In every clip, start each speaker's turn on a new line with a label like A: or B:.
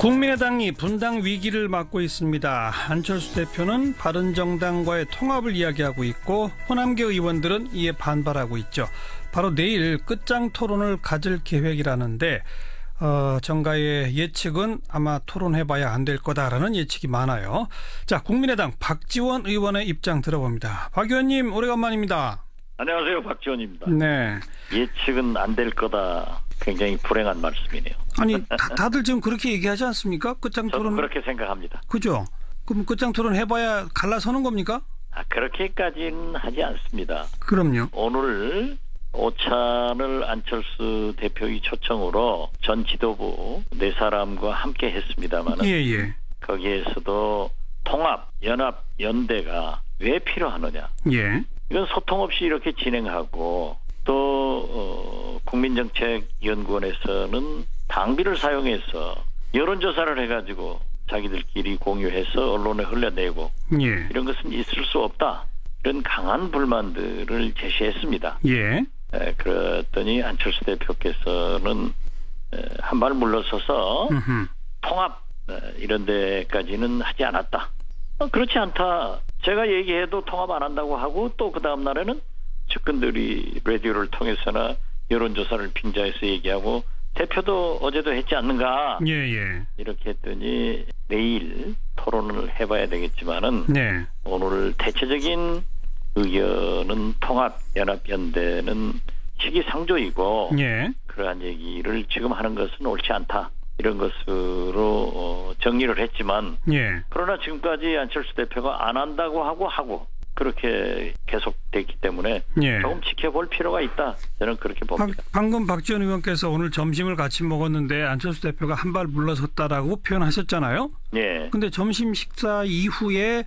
A: 국민의당이 분당 위기를 맞고 있습니다. 안철수 대표는 바른정당과의 통합을 이야기하고 있고 호남계 의원들은 이에 반발하고 있죠. 바로 내일 끝장 토론을 가질 계획이라는데 정가의 예측은 아마 토론해봐야 안 될 거다라는 예측이 많아요. 자, 국민의당 박지원 의원의 입장 들어봅니다. 박 의원님 오래간만입니다.
B: 안녕하세요, 박지원입니다.
A: 네.
B: 예측은 안 될 거다. 굉장히 불행한 말씀이네요.
A: 아니 다들 지금 그렇게 얘기하지 않습니까? 끝장 토론.
B: 저는 그렇게 생각합니다.
A: 그죠? 그럼 끝장 토론 해봐야 갈라서는 겁니까?
B: 그렇게까지는 하지 않습니다.
A: 그럼요.
B: 오늘 오찬을 안철수 대표의 초청으로 전 지도부 네 사람과 함께 했습니다만
A: 예.
B: 거기에서도 통합, 연합, 연대가 왜 필요하느냐.
A: 예.
B: 이건 소통 없이 이렇게 진행하고 또 국민정책연구원에서는 당비를 사용해서 여론조사를 해가지고 자기들끼리 공유해서 언론에 흘려내고
A: 예.
B: 이런 것은 있을 수 없다. 이런 강한 불만들을 제시했습니다.
A: 예.
B: 그랬더니 안철수 대표께서는 한 발 물러서서 통합 이런 데까지는 하지 않았다. 그렇지 않다. 제가 얘기해도 통합 안 한다고 하고 또 그 다음 날에는 측근들이 라디오를 통해서나 여론조사를 빙자해서 얘기하고 대표도 어제도 했지 않는가.
A: 예.
B: 이렇게 했더니 내일 토론을 해봐야 되겠지만은
A: 네.
B: 오늘 대체적인 의견은 통합, 연합, 연대는 시기상조이고
A: 예.
B: 그러한 얘기를 지금 하는 것은 옳지 않다. 이런 것으로 정리를 했지만
A: 예.
B: 그러나 지금까지 안철수 대표가 안 한다고 하고 그렇게 계속됐기 때문에
A: 예.
B: 조금 지켜볼 필요가 있다. 저는 그렇게 봅니다.
A: 방금 박지원 의원께서 오늘 점심을 같이 먹었는데 안철수 대표가 한 발 물러섰다라고 표현하셨잖아요.
B: 예.
A: 근데 점심 식사 이후에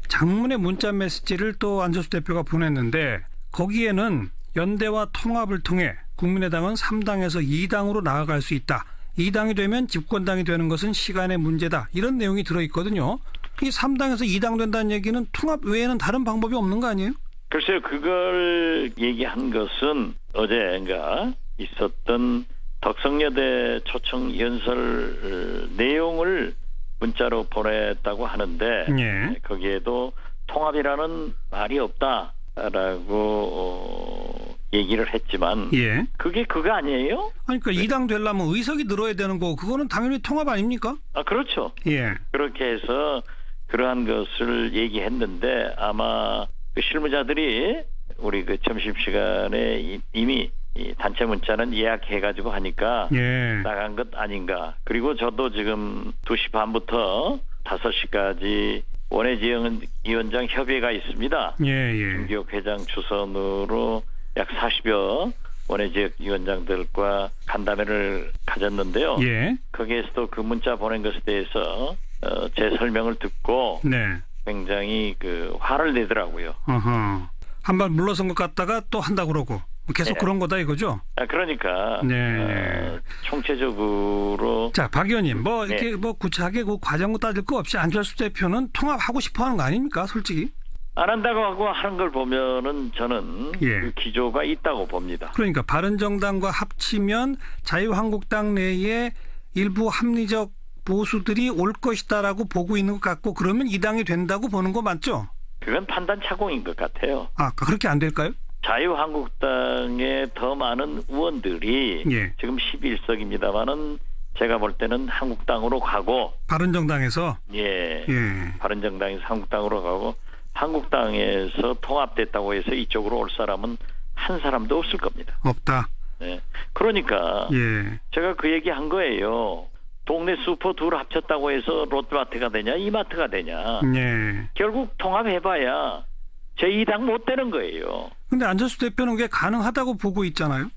A: 장문의 문자 메시지를 또 안철수 대표가 보냈는데 거기에는 연대와 통합을 통해 국민의당은 3당에서 2당으로 나아갈 수 있다. 2당이 되면 집권당이 되는 것은 시간의 문제다. 이런 내용이 들어있거든요. 이 3당에서 2당 된다는 얘기는 통합 외에는 다른 방법이 없는 거 아니에요?
B: 글쎄요. 그걸 얘기한 것은 어제인가 있었던 덕성여대 초청 연설 내용을 문자로 보냈다고 하는데
A: 예.
B: 거기에도 통합이라는 말이 없다라고 얘기를 했지만
A: 예.
B: 그게 그거 아니에요?
A: 아니, 그러니까 2당 되려면 의석이 늘어야 되는 거고 그거는 당연히 통합 아닙니까?
B: 그렇죠.
A: 예.
B: 그렇게 해서 그러한 것을 얘기했는데 아마 그 실무자들이 우리 그 점심시간에 이미 이 단체 문자는 예약해가지고 하니까
A: 예.
B: 나간 것 아닌가. 그리고 저도 지금 2시 반부터 5시까지 원외지원장 협의회가 있습니다.
A: 예.
B: 김기옥 회장 주선으로 약 40여 원외지역위원장들과 간담회를 가졌는데요.
A: 예.
B: 거기에서도 그 문자 보낸 것에 대해서 제 설명을 듣고
A: 네.
B: 굉장히 그 화를 내더라고요.
A: 한 발 물러선 것 같다가 또 한다고 그러고 계속
B: 네.
A: 그런 거다 이거죠?
B: 그러니까
A: 네.
B: 총체적으로
A: 자, 박 의원님 이렇게
B: 네.
A: 구체하게 그 과정 따질 거 없이 안철수 대표는 통합하고 싶어하는 거 아닙니까, 솔직히?
B: 안 한다고 하고 하는 걸 보면은 저는
A: 예.
B: 그 기조가 있다고 봅니다.
A: 그러니까 바른정당과 합치면 자유한국당 내에 일부 합리적 보수들이 올 것이다라고 보고 있는 것 같고 그러면 이 당이 된다고 보는 거 맞죠?
B: 그건 판단 착오인 것 같아요.
A: 그렇게 안 될까요?
B: 자유한국당에 더 많은 의원들이
A: 예.
B: 지금 11석입니다만은 제가 볼 때는 한국당으로 가고
A: 바른정당에서
B: 예.
A: 예.
B: 바른정당에서 한국당으로 가고 한국당에서 통합됐다고 해서 이쪽으로 올 사람은 한 사람도 없을 겁니다.
A: 없다.
B: 네. 그러니까
A: 예.
B: 제가 그 얘기 한 거예요. 동네 슈퍼 둘 합쳤다고 해서 롯데마트가 되냐 이마트가 되냐.
A: 예.
B: 결국 통합해봐야 제2당 못 되는 거예요.
A: 근데 안철수 대표는 그게 가능하다고 보고 있잖아요.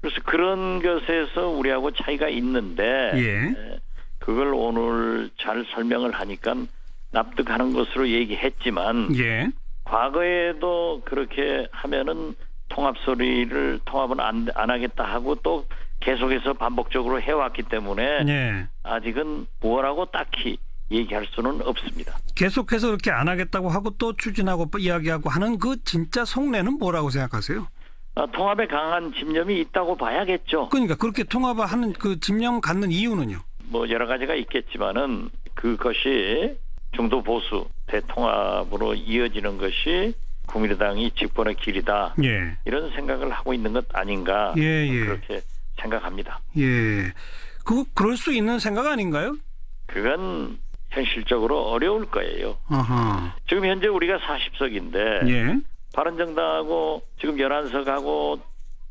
B: 그래서 그런 것에서 우리하고 차이가 있는데
A: 예.
B: 그걸 오늘 잘 설명을 하니까 납득하는 것으로 얘기했지만
A: 예.
B: 과거에도 그렇게 하면은 통합은 안 하겠다 하고 또 계속해서 반복적으로 해왔기 때문에
A: 예.
B: 아직은 뭐라고 딱히 얘기할 수는 없습니다.
A: 계속해서 그렇게 안 하겠다고 하고 또 추진하고 이야기하고 하는 그 진짜 속내는 뭐라고 생각하세요?
B: 통합에 강한 집념이 있다고 봐야겠죠.
A: 그러니까 그렇게 통합을 하는 그 집념 갖는 이유는요?
B: 뭐 여러 가지가 있겠지만은 그것이 중도 보수 대통합으로 이어지는 것이 국민의당이 집권의 길이다.
A: 예.
B: 이런 생각을 하고 있는 것 아닌가. 그렇게 생각합니다.
A: 예. 그럴 수 있는 생각 아닌가요?
B: 그건 현실적으로 어려울 거예요.
A: 아하.
B: 지금 현재 우리가 40석인데
A: 예.
B: 바른정당하고 지금 11석하고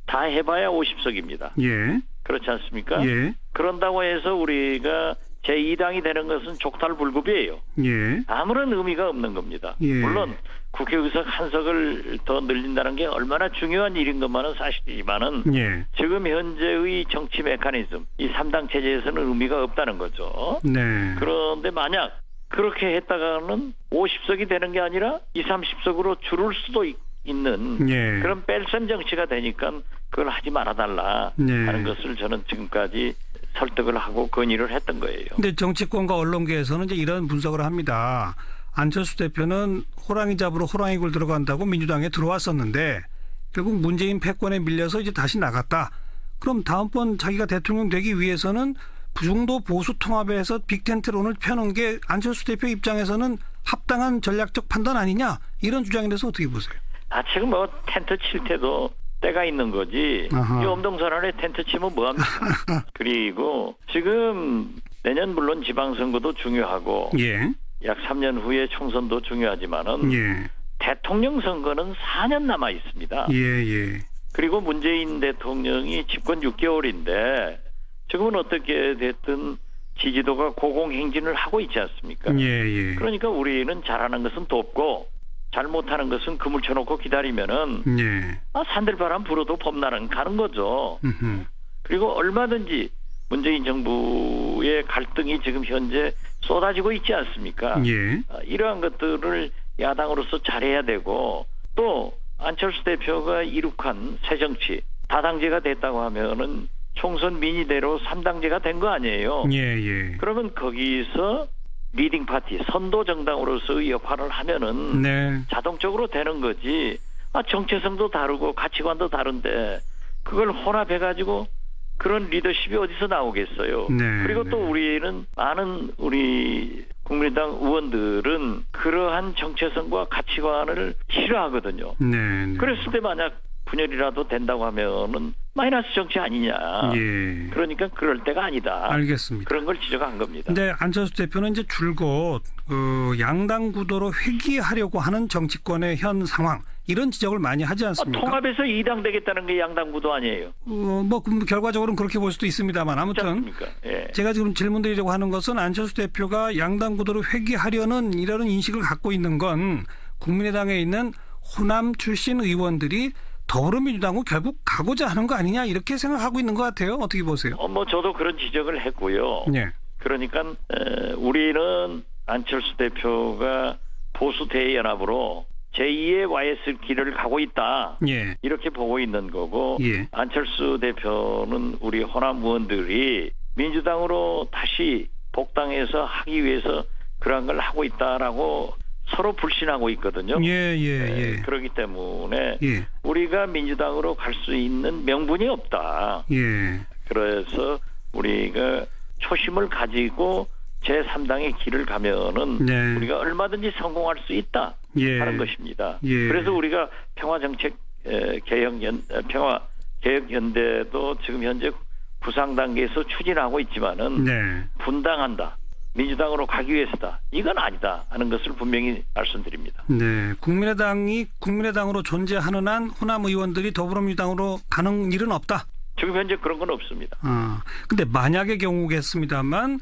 B: 다 해봐야 50석입니다.
A: 예.
B: 그렇지 않습니까?
A: 예.
B: 그런다고 해서 우리가 제2당이 되는 것은 족탈불급이에요.
A: 예.
B: 아무런 의미가 없는 겁니다.
A: 예.
B: 물론 국회의석 한 석을 더 늘린다는 게 얼마나 중요한 일인 것만은 사실이지만은
A: 예.
B: 지금 현재의 정치 메커니즘, 이 3당 체제에서는 의미가 없다는 거죠.
A: 네.
B: 그런데 만약 그렇게 했다가는 50석이 되는 게 아니라 20, 30석으로 줄을 수도 있는
A: 예.
B: 그런 뺄셈 정치가 되니까 그걸 하지 말아달라 하는 것을 저는 지금까지 설득을 하고 건의를 했던 거예요.
A: 근데 정치권과 언론계에서는 이제 이런 분석을 합니다. 안철수 대표는 호랑이 잡으러 호랑이 굴 들어간다고 민주당에 들어왔었는데 결국 문재인 패권에 밀려서 이제 다시 나갔다. 그럼 다음번 자기가 대통령 되기 위해서는 중도 보수 통합에서 빅텐트론을 펴는 게 안철수 대표 입장에서는 합당한 전략적 판단 아니냐? 이런 주장에 대해서 어떻게 보세요?
B: 지금 뭐 텐트 칠 때도 때가 있는 거지. 이 엄동설안에 텐트 치면 뭐합니까? 그리고 지금 내년 물론 지방선거도 중요하고
A: 예.
B: 약 3년 후에 총선도 중요하지만은
A: 예.
B: 대통령 선거는 4년 남아 있습니다.
A: 예.
B: 그리고 문재인 대통령이 집권 6개월인데 지금은 어떻게 됐든 지지도가 고공행진을 하고 있지 않습니까?
A: 예.
B: 그러니까 우리는 잘하는 것은 돕고 잘못하는 것은 그물 쳐놓고 기다리면은
A: 예.
B: 산들바람 불어도 봄날은 가는 거죠.
A: 음흠.
B: 그리고 얼마든지 문재인 정부의 갈등이 지금 현재 쏟아지고 있지 않습니까?
A: 예.
B: 이러한 것들을 야당으로서 잘해야 되고 또 안철수 대표가 이룩한 새정치 다당제가 됐다고 하면은 총선 민의대로 3당제가 된 거 아니에요.
A: 예.
B: 그러면 거기서 리딩 파티, 선도 정당으로서의 역할을 하면은
A: 네.
B: 자동적으로 되는 거지. 정체성도 다르고 가치관도 다른데 그걸 혼합해가지고 그런 리더십이 어디서 나오겠어요.
A: 네.
B: 그리고 또 우리는 많은 우리 국민의당 의원들은 그러한 정체성과 가치관을 싫어하거든요.
A: 네.
B: 그랬을 때 만약 분열이라도 된다고 하면은 마이너스 정치 아니냐.
A: 예.
B: 그러니까 그럴 때가 아니다.
A: 알겠습니다.
B: 그런 걸 지적한 겁니다.
A: 근데 안철수 대표는 이제 줄곧 양당 구도로 회귀하려고 하는 정치권의 현 상황 이런 지적을 많이 하지 않습니까?
B: 통합에서 2당 되겠다는 게 양당 구도 아니에요.
A: 뭐 결과적으로는 그렇게 볼 수도 있습니다만 아무튼
B: 예.
A: 제가 지금 질문드리려고 하는 것은 안철수 대표가 양당 구도로 회귀하려는 이런 인식을 갖고 있는 건 국민의당에 있는 호남 출신 의원들이 더불어민주당으로 결국 가고자 하는 거 아니냐 이렇게 생각하고 있는 것 같아요. 어떻게 보세요?
B: 뭐 저도 그런 지적을 했고요.
A: 네.
B: 그러니까 우리는 안철수 대표가 보수 대연합으로 제2의 YS 길을 가고 있다.
A: 예.
B: 이렇게 보고 있는 거고
A: 예.
B: 안철수 대표는 우리 호남 의원들이 민주당으로 다시 복당해서 하기 위해서 그런 걸 하고 있다라고 서로 불신하고 있거든요.
A: 예.
B: 그렇기 때문에
A: 예.
B: 우리가 민주당으로 갈 수 있는 명분이 없다.
A: 예.
B: 그래서 우리가 초심을 가지고 제3당의 길을 가면은
A: 네.
B: 우리가 얼마든지 성공할 수 있다 하는 것입니다. 그래서 우리가 평화정책 평화개혁연대도 지금 현재 구상 단계에서 추진하고 있지만은
A: 네.
B: 분당한다. 민주당으로 가기 위해서다. 이건 아니다 하는 것을 분명히 말씀드립니다.
A: 네, 국민의당이 국민의당으로 존재하는 한 호남 의원들이 더불어민주당으로 가는 일은 없다.
B: 지금 현재 그런 건 없습니다.
A: 근데 만약의 경우겠습니다만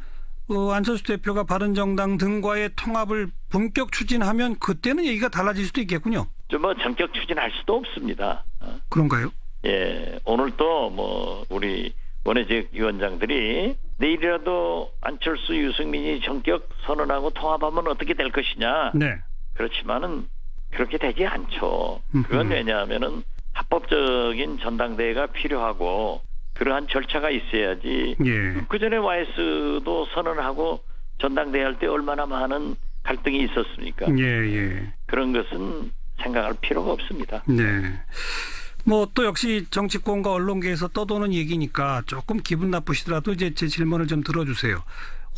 A: 안철수 대표가 바른정당 등과의 통합을 본격 추진하면 그때는 얘기가 달라질 수도 있겠군요.
B: 뭐 전격 추진할 수도 없습니다.
A: 그런가요?
B: 예, 오늘도 우리 원외지역 위원장들이 내일이라도 안철수 유승민이 전격 선언하고 통합하면 어떻게 될 것이냐.
A: 네.
B: 그렇지만은 그렇게 되지 않죠. 그건 왜냐하면은 합법적인 전당대회가 필요하고 그러한 절차가 있어야지.
A: 예.
B: 그 전에 YS도 선언하고 전당대회 할 때 얼마나 많은 갈등이 있었습니까?
A: 예.
B: 그런 것은 생각할 필요가 없습니다.
A: 네. 뭐 또 역시 정치권과 언론계에서 떠도는 얘기니까 조금 기분 나쁘시더라도 이제 제 질문을 좀 들어주세요.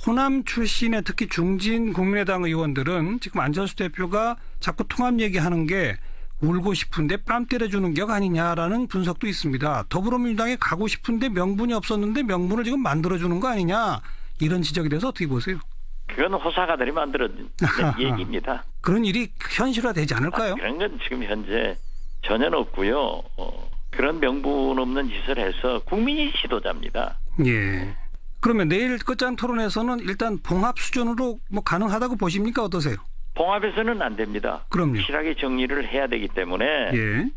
A: 호남 출신의 특히 중진 국민의당 의원들은 지금 안철수 대표가 자꾸 통합 얘기하는 게 울고 싶은데 뺨 때려주는 격 아니냐라는 분석도 있습니다. 더불어민주당에 가고 싶은데 명분이 없었는데 명분을 지금 만들어주는 거 아니냐, 이런 지적에 대해서 어떻게 보세요?
B: 그건 호사가들이 만들어진 얘기입니다.
A: 그런 일이 현실화되지 않을까요?
B: 그런 건 지금 현재 전혀 없고요. 그런 명분 없는 짓을 해서 국민이 지도자입니다.
A: 예. 그러면 내일 끝장 토론에서는 일단 봉합 수준으로 뭐 가능하다고 보십니까? 어떠세요?
B: 봉합에서는 안 됩니다.
A: 그럼요.
B: 확실하게 정리를 해야 되기 때문에
A: 예.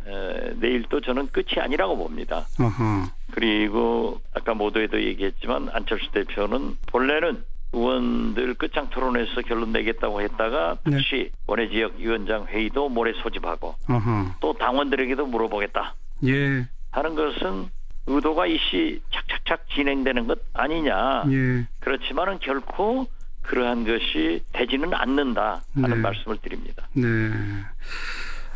B: 내일 또 저는 끝이 아니라고 봅니다.
A: 어허.
B: 그리고 아까 모두에도 얘기했지만 안철수 대표는 본래는 의원들 끝장 토론에서 결론 내겠다고 했다가 다시 원외 지역 위원장 회의도 모레 소집하고
A: 어허.
B: 또 당원들에게도 물어보겠다
A: 예.
B: 하는 것은 의도가 일시 착착착 진행되는 것 아니냐.
A: 예.
B: 그렇지만은 결코 그러한 것이 되지는 않는다 하는 말씀을 드립니다.
A: 네.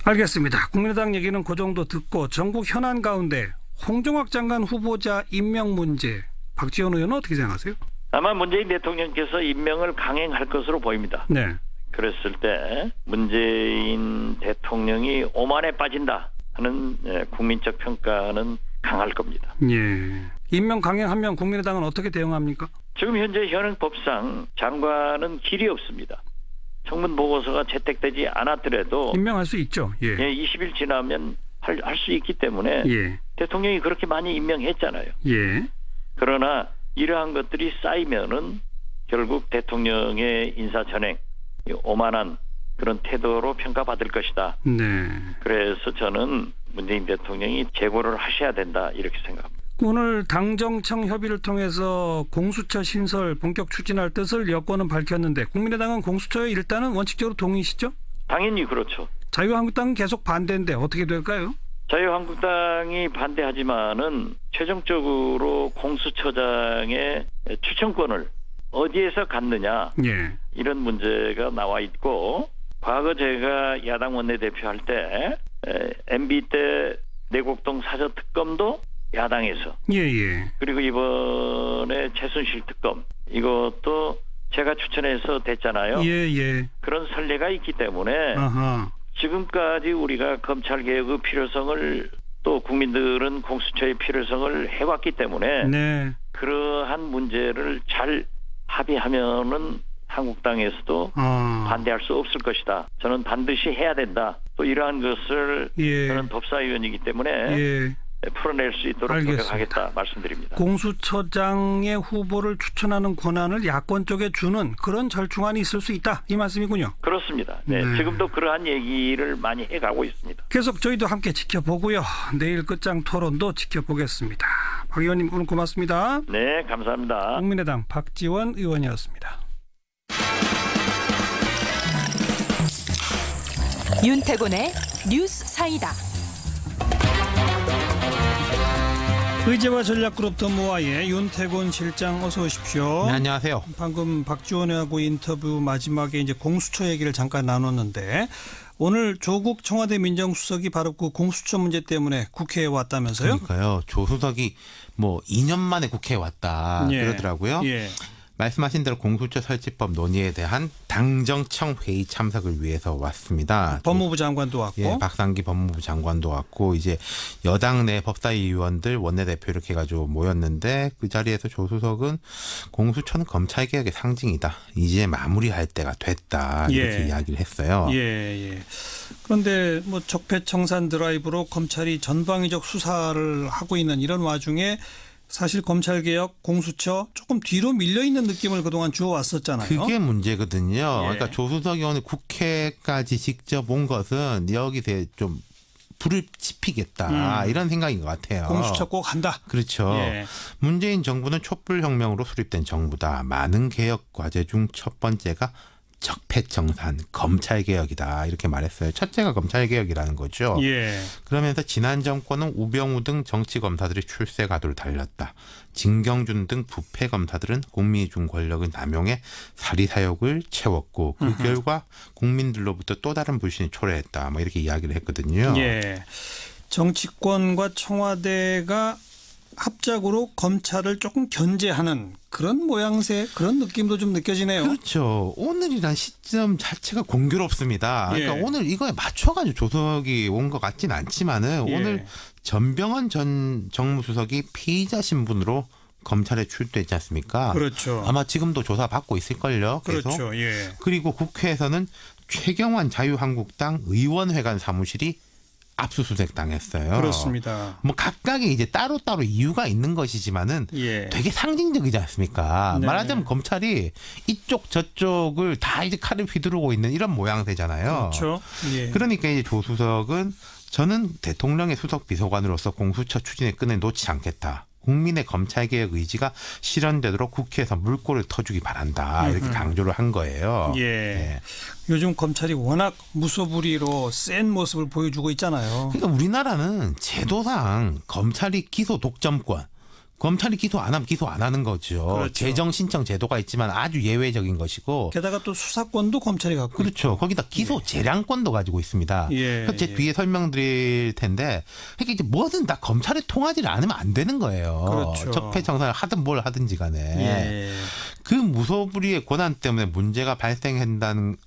A: 알겠습니다. 국민의당 얘기는 그 정도 듣고 전국 현안 가운데 홍종학 장관 후보자 임명 문제, 박지원 의원은 어떻게 생각하세요?
B: 아마 문재인 대통령께서 임명을 강행할 것으로 보입니다.
A: 네.
B: 그랬을 때 문재인 대통령이 오만에 빠진다 하는 국민적 평가는 강할 겁니다.
A: 예. 임명 강행하면 국민의당은 어떻게 대응합니까?
B: 지금 현재 현행법상 장관은 길이 없습니다. 청문 보고서가 채택되지 않았더라도
A: 임명할 수 있죠. 예.
B: 20일 지나면 할 수 있기 때문에
A: 예.
B: 대통령이 그렇게 많이 임명했잖아요.
A: 예.
B: 그러나 이러한 것들이 쌓이면은 결국 대통령의 인사 전행, 오만한 그런 태도로 평가받을 것이다.
A: 네.
B: 그래서 저는 문재인 대통령이 재고를 하셔야 된다 이렇게 생각합니다.
A: 오늘 당정청 협의를 통해서 공수처 신설 본격 추진할 뜻을 여권은 밝혔는데 국민의당은 공수처에 일단은 원칙적으로 동의시죠?
B: 당연히 그렇죠.
A: 자유한국당은 계속 반대인데 어떻게 될까요?
B: 자유한국당이 반대하지만은 최종적으로 공수처장의 추천권을 어디에서 갖느냐
A: 예.
B: 이런 문제가 나와 있고 과거 제가 야당 원내대표 할 때 MB 때 내곡동 사저특검도 야당에서
A: 예예.
B: 그리고 이번에 최순실 특검 이것도 제가 추천해서 됐잖아요.
A: 예예.
B: 그런 선례가 있기 때문에
A: 아하.
B: 지금까지 우리가 검찰 개혁의 필요성을 또 국민들은 공수처의 필요성을 해왔기 때문에
A: 네.
B: 그러한 문제를 잘 합의하면은 한국당에서도 반대할 수 없을 것이다. 저는 반드시 해야 된다. 또 이러한 것을 저는 법사위원이기 때문에 풀어낼 수 있도록 노력하겠다 말씀드립니다.
A: 공수처장의 후보를 추천하는 권한을 야권 쪽에 주는 그런 절충안이 있을 수 있다. 이 말씀이군요.
B: 그렇습니다. 네, 지금도 그러한 얘기를 많이 해가고 있습니다.
A: 계속 저희도 함께 지켜보고요. 내일 끝장 토론도 지켜보겠습니다. 박 의원님 오늘 고맙습니다.
B: 네, 감사합니다.
A: 국민의당 박지원 의원이었습니다.
C: 윤태곤의 뉴스 사이다.
A: 의제와 전략그룹 더모아의 윤태곤 실장 어서 오십시오.
D: 네, 안녕하세요.
A: 방금 박지원 의원하고 인터뷰 마지막에 이제 공수처 얘기를 잠깐 나눴는데 오늘 조국 청와대 민정수석이 바로 그 공수처 문제 때문에 국회에 왔다면서요?
D: 그러니까요. 조 수석이 뭐 2년 만에 국회에 왔다 그러더라고요.
A: 예.
D: 말씀하신 대로 공수처 설치법 논의에 대한 당정청 회의 참석을 위해서 왔습니다.
A: 법무부 장관도 왔고.
D: 예, 박상기 법무부 장관도 왔고 이제 여당 내 법사위 의원들 원내대표 이렇게 해가지고 모였는데 그 자리에서 조 수석은 공수처는 검찰개혁의 상징이다. 이제 마무리할 때가 됐다. 이렇게 이야기를 했어요.
A: 예. 그런데 뭐 적폐청산 드라이브로 검찰이 전방위적 수사를 하고 있는 이런 와중에 사실 검찰개혁, 공수처 조금 뒤로 밀려있는 느낌을 그동안 주어왔었잖아요.
D: 그게 문제거든요. 그러니까 조수석 의원이 국회까지 직접 온 것은 여기서 좀 불을 지피겠다 이런 생각인 것 같아요.
A: 공수처 꼭 한다.
D: 그렇죠. 문재인 정부는 촛불혁명으로 수립된 정부다. 많은 개혁 과제 중 첫 번째가 적폐청산, 검찰개혁이다 이렇게 말했어요. 첫째가 검찰개혁이라는 거죠. 그러면서 지난 정권은 우병우 등 정치검사들이 출세가도를 달렸다. 진경준 등 부패검사들은 국민이 준 권력을 남용해 사리사욕을 채웠고 그 결과 국민들로부터 또 다른 불신이 초래했다. 뭐 이렇게 이야기를 했거든요.
A: 정치권과 청와대가 합작으로 검찰을 조금 견제하는 그런 모양새, 그런 느낌도 좀 느껴지네요.
D: 그렇죠. 오늘이란 시점 자체가 공교롭습니다. 그러니까
A: 예.
D: 오늘 이거에 맞춰가지고 조석이 온 것 같진 않지만은
A: 예.
D: 오늘 전병헌 전 정무수석이 피의자 신분으로 검찰에 출두했지 않습니까?
A: 그렇죠.
D: 아마 지금도 조사 받고 있을걸요. 계속.
A: 그렇죠. 예.
D: 그리고 국회에서는 최경환 자유한국당 의원회관 사무실이 압수수색 당했어요.
A: 그렇습니다.
D: 뭐 각각의 이제 따로따로 이유가 있는 것이지만은
A: 예.
D: 되게 상징적이지 않습니까?
A: 네.
D: 말하자면 검찰이 이쪽 저쪽을 다 이제 칼을 휘두르고 있는 이런 모양새잖아요.
A: 그렇죠. 예.
D: 그러니까 이제 조 수석은 저는 대통령의 수석 비서관으로서 공수처 추진의 끈을 놓지 않겠다. 국민의 검찰개혁 의지가 실현되도록 국회에서 물꼬를 터주기 바란다. 이렇게 강조를 한 거예요.
A: 예.
D: 네.
A: 요즘 검찰이 워낙 무소불위로 센 모습을 보여주고 있잖아요.
D: 그러니까 우리나라는 제도상 검찰이 기소 독점권, 검찰이 기소 안 하면 기소 안 하는 거죠.
A: 그렇죠.
D: 재정 신청 제도가 있지만 아주 예외적인 것이고.
A: 게다가 또 수사권도 검찰이 갖고
D: 그렇죠. 거기다 기소 재량권도 가지고 있습니다.
A: 예,
D: 그래서 제
A: 예.
D: 뒤에 설명드릴 텐데, 그러니까 이제 뭐든 다 검찰에 통하지를 않으면 안 되는 거예요.
A: 그렇죠.
D: 적폐청산을 하든 뭘 하든지 간에.
A: 예.
D: 그 무소불위의 권한 때문에 문제가 발생한다는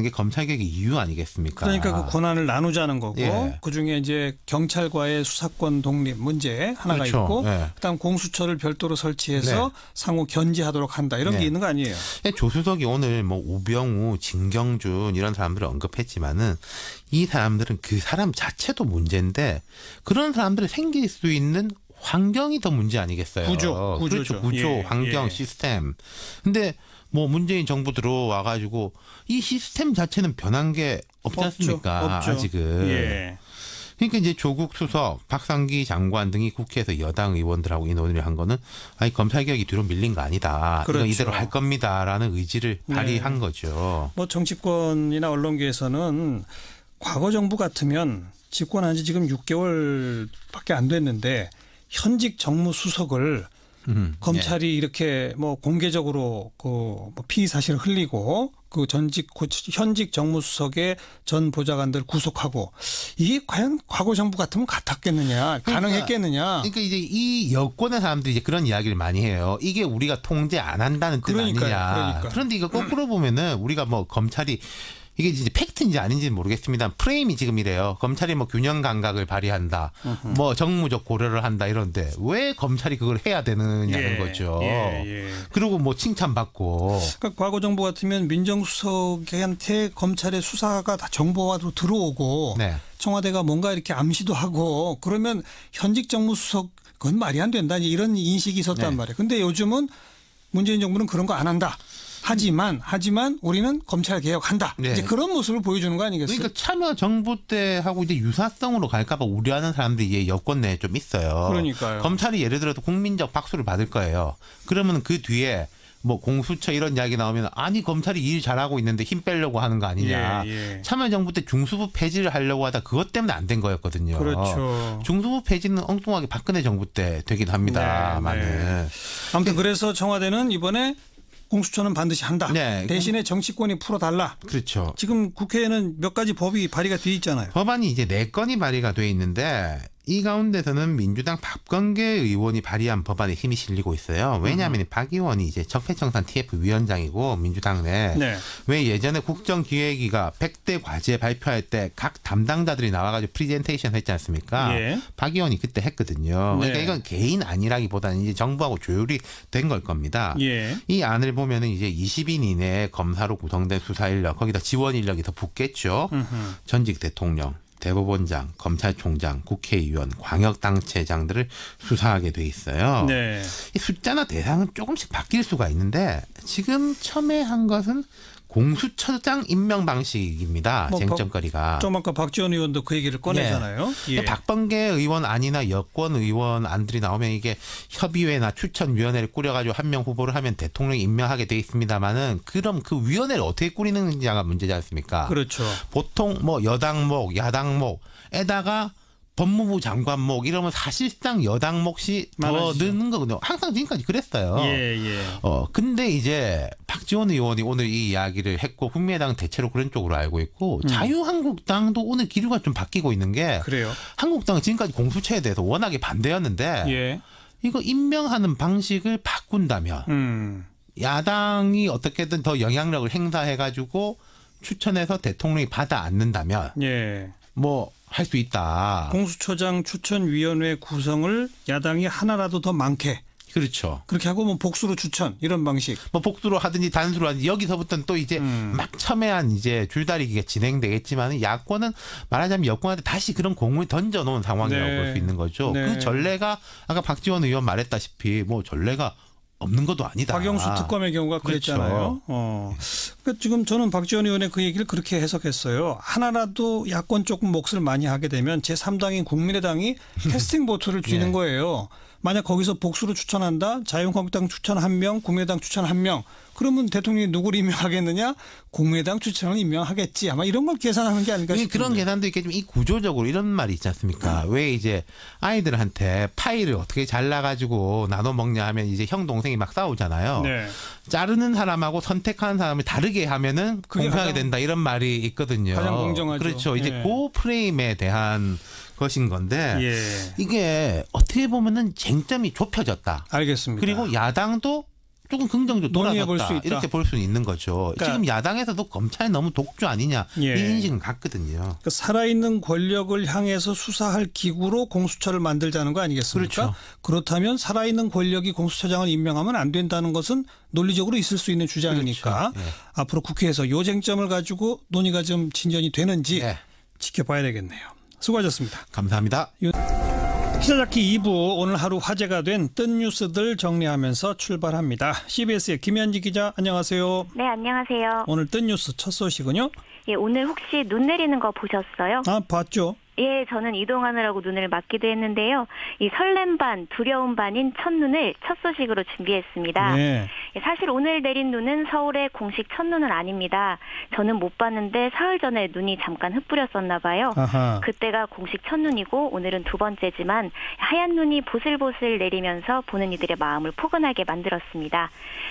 D: 게 검찰개혁의 이유 아니겠습니까?
A: 그러니까 그 권한을 나누자는 거고
D: 예.
A: 그중에 이제 경찰과의 수사권 독립 문제 하나가
D: 그렇죠.
A: 있고
D: 예.
A: 그다음 공수처를 별도로 설치해서
D: 네.
A: 상호 견제하도록 한다 이런 게
D: 네.
A: 있는 거 아니에요?
D: 조 수석이 오늘 뭐 우병우, 진경준 이런 사람들을 언급했지만은 이 사람들은 그 사람 자체도 문제인데 그런 사람들이 생길 수 있는 환경이 더 문제 아니겠어요?
A: 구조죠.
D: 그렇죠. 구조,
A: 예,
D: 환경,
A: 예.
D: 시스템. 근데 뭐 문재인 정부 들어와가지고 이 시스템 자체는 변한 게 없지 않습니까?
A: 없죠.
D: 아직은.
A: 예.
D: 그러니까 이제 조국 수석, 박상기 장관 등이 국회에서 여당 의원들하고 이 논의를 한 거는 아니 검찰개혁이 뒤로 밀린 거 아니다.
A: 그렇죠.
D: 이거 이대로 할 겁니다라는 의지를
A: 네.
D: 발휘한 거죠.
A: 뭐 정치권이나 언론계에서는 과거 정부 같으면 집권한 지 지금 6개월밖에 안 됐는데 현직 정무수석을 검찰이 이렇게 뭐 공개적으로 그뭐 피의 사실을 흘리고 그 현직 정무수석의 전 보좌관들 구속하고 이게 과연 과거 정부 같으면 같았겠느냐, 가능했겠느냐.
D: 그러니까 이제 이 여권의 사람들이 이제 그런 이야기를 많이 해요. 이게 우리가 통제 안 한다는 뜻 아니냐.
A: 그러니까요.
D: 그런데 이거 거꾸로 보면은 우리가 뭐 검찰이 이게 이제 팩트인지 아닌지는 모르겠습니다. 프레임이 지금 이래요. 검찰이 뭐 균형 감각을 발휘한다. 뭐 정무적 고려를 한다 이런데 왜 검찰이 그걸 해야 되느냐는 거죠. 그리고 뭐 칭찬받고.
A: 그러니까 과거 정부 같으면 민정수석한테 검찰의 수사가 다 정보화로 들어오고
D: 네.
A: 청와대가 뭔가 이렇게 암시도 하고 그러면 현직 정무수석 그건 말이 안 된다. 이런 인식이 있었단
D: 네.
A: 말이에요. 근데 요즘은 문재인 정부는 그런 거 안 한다. 하지만 우리는 검찰 개혁한다.
D: 네.
A: 이제 그런 모습을 보여주는 거 아니겠어요?
D: 그러니까 참여 정부 때하고 이제 유사성으로 갈까봐 우려하는 사람들이 이제 여권 내에 좀 있어요.
A: 그러니까요.
D: 검찰이 예를 들어서 국민적 박수를 받을 거예요. 그러면 그 뒤에 뭐 공수처 이런 이야기 나오면 아니 검찰이 일 잘하고 있는데 힘 빼려고 하는 거 아니냐.
A: 예.
D: 참여정부 때 중수부 폐지를 하려고 하다 그것 때문에 안 된 거였거든요.
A: 그렇죠.
D: 중수부 폐지는 엉뚱하게 박근혜 정부 때 되긴 합니다만은.
A: 네. 아무튼 그래서 청와대는 이번에 공수처는 반드시 한다.
D: 네.
A: 대신에 정치권이 풀어달라.
D: 그렇죠.
A: 지금 국회에는 몇 가지 법이 발의가 돼 있잖아요.
D: 법안이 이제 4건이 발의가 돼 있는데 이 가운데서는 민주당 박범계 의원이 발의한 법안에 힘이 실리고 있어요. 왜냐하면 박 의원이 이제 적폐청산 TF 위원장이고 민주당 내
A: 네.
D: 왜 예전에 국정기획위가 100대 과제 발표할 때 각 담당자들이 나와가지고 프리젠테이션 했지 않습니까?
A: 예.
D: 박 의원이 그때 했거든요. 그러니까
A: 네.
D: 이건 개인 안이라기보다는 이제 정부하고 조율이 된 걸 겁니다.
A: 예.
D: 이 안을 보면은 이제 20인 이내에 검사로 구성된 수사 인력 거기다 지원 인력이 더 붙겠죠. 전직 대통령. 대법원장, 검찰총장, 국회의원, 광역단체장들을 수사하게 돼 있어요.
A: 네.
D: 이 숫자나 대상은 조금씩 바뀔 수가 있는데 지금 첨예한 것은 공수처장 임명 방식입니다.
A: 뭐
D: 쟁점거리가.
A: 좀 아까 박지원 의원도 그 얘기를 꺼내잖아요. 예.
D: 박범계 의원 안이나 여권 의원 안들이 나오면 이게 협의회나 추천위원회를 꾸려가지고 한 명 후보를 하면 대통령이 임명하게 돼 있습니다만은 그럼 그 위원회를 어떻게 꾸리느냐가 문제지 않습니까?
A: 그렇죠.
D: 보통 뭐 여당목, 야당목에다가 법무부 장관목 이러면 사실상 여당몫이 더
A: 많아지죠.
D: 느는 거거든요. 항상 지금까지 그랬어요.
A: 예.
D: 근데 이제 박 박지원 의원이 오늘 이 이야기를 했고 국민의당 대체로 그런 쪽으로 알고 있고 자유한국당도 오늘 기류가 좀 바뀌고 있는 게
A: 그래요.
D: 한국당은 지금까지 공수처에 대해서 워낙에 반대였는데
A: 예.
D: 이거 임명하는 방식을 바꾼다면 야당이 어떻게든 더 영향력을 행사해가지고 추천해서 대통령이 받아 안는다면
A: 예.
D: 뭐 할 수 있다.
A: 공수처장 추천위원회 구성을 야당이 하나라도 더 많게.
D: 그렇죠.
A: 그렇게 하고 뭐 복수로 추천 이런 방식.
D: 뭐 복수로 하든지 단수로 하든지 여기서부터는 또 이제 막 첨예한 이제 줄다리기가 진행되겠지만 야권은 말하자면 여권한테 다시 그런 공을 던져놓은 상황이라고
A: 네.
D: 볼 수 있는 거죠.
A: 네.
D: 그 전례가 아까 박지원 의원 말했다시피 뭐 전례가 없는 것도 아니다.
A: 박영수 특검의 경우가 그랬잖아요.
D: 그렇죠.
A: 그러니까 지금 저는 박지원 의원의 그 얘기를 그렇게 해석했어요. 하나라도 야권 쪽 몫을 많이 하게 되면 제3당인 국민의당이 캐스팅 보트를 쥐는
D: 예.
A: 거예요. 만약 거기서 복수로 추천한다. 자유한국당 추천 1명, 국민의당 추천 1명. 그러면 대통령이 누구를 임명하겠느냐? 국민의당 추천을 임명하겠지. 아마 이런 걸 계산하는 게 아닐까 싶은데.
D: 그런 계산도 있겠지만 이 구조적으로 이런 말이 있지 않습니까? 왜 이제 아이들한테 파이를 어떻게 잘라가지고 나눠 먹냐 하면 이제 형 동생이 막 싸우잖아요.
A: 네.
D: 자르는 사람하고 선택하는 사람을 다르게 하면은
A: 그게
D: 공평하게
A: 가장-
D: 된다 이런 말이 있거든요.
A: 가장 공정하죠.
D: 그렇죠. 이제
A: 예.
D: 그 프레임에 대한 것인 건데
A: 예.
D: 이게 어떻게 보면은 쟁점이 좁혀졌다.
A: 알겠습니다.
D: 그리고 야당도 조금 긍정적으로
A: 논의해 볼 수
D: 돌아섰다.
A: 있다.
D: 이렇게 볼 수는 있는 거죠.
A: 그러니까-
D: 지금 야당에서도 검찰이 너무 독주 아니냐
A: 예.
D: 이 인식은 같거든요.
A: 그러니까 살아있는 권력을 향해서 수사할 기구로 공수처를 만들자는 거 아니겠습니까?
D: 그렇죠.
A: 그렇다면 살아있는 권력이 공수처장을 임명하면 안 된다는 것은 논리적으로 있을 수 있는 주장이니까
D: 그렇죠. 예.
A: 앞으로 국회에서 이 쟁점을 가지고 논의가 좀 진전이 되는지
D: 네.
A: 지켜봐야 되겠네요. 수고하셨습니다.
D: 감사합니다.
A: 시사잡기 2부 오늘 하루 화제가 된 뜬 뉴스들 정리하면서 출발합니다. CBS의 김현지 기자 안녕하세요.
E: 네, 안녕하세요.
A: 오늘 뜬 뉴스 첫 소식은요?
E: 예, 오늘 혹시 눈 내리는 거 보셨어요?
A: 아 봤죠.
E: 예, 저는 이동하느라고 눈을 맞기도 했는데요. 이 설렘 반, 두려움 반인 첫눈을 첫 소식으로 준비했습니다.
A: 네.
E: 예, 사실 오늘 내린 눈은 서울의 공식 첫눈은 아닙니다. 저는 못 봤는데 사흘 전에 눈이 잠깐 흩뿌렸었나 봐요.
A: 아하.
E: 그때가 공식 첫눈이고 오늘은 두 번째지만 하얀 눈이 보슬보슬 내리면서 보는 이들의 마음을 포근하게 만들었습니다.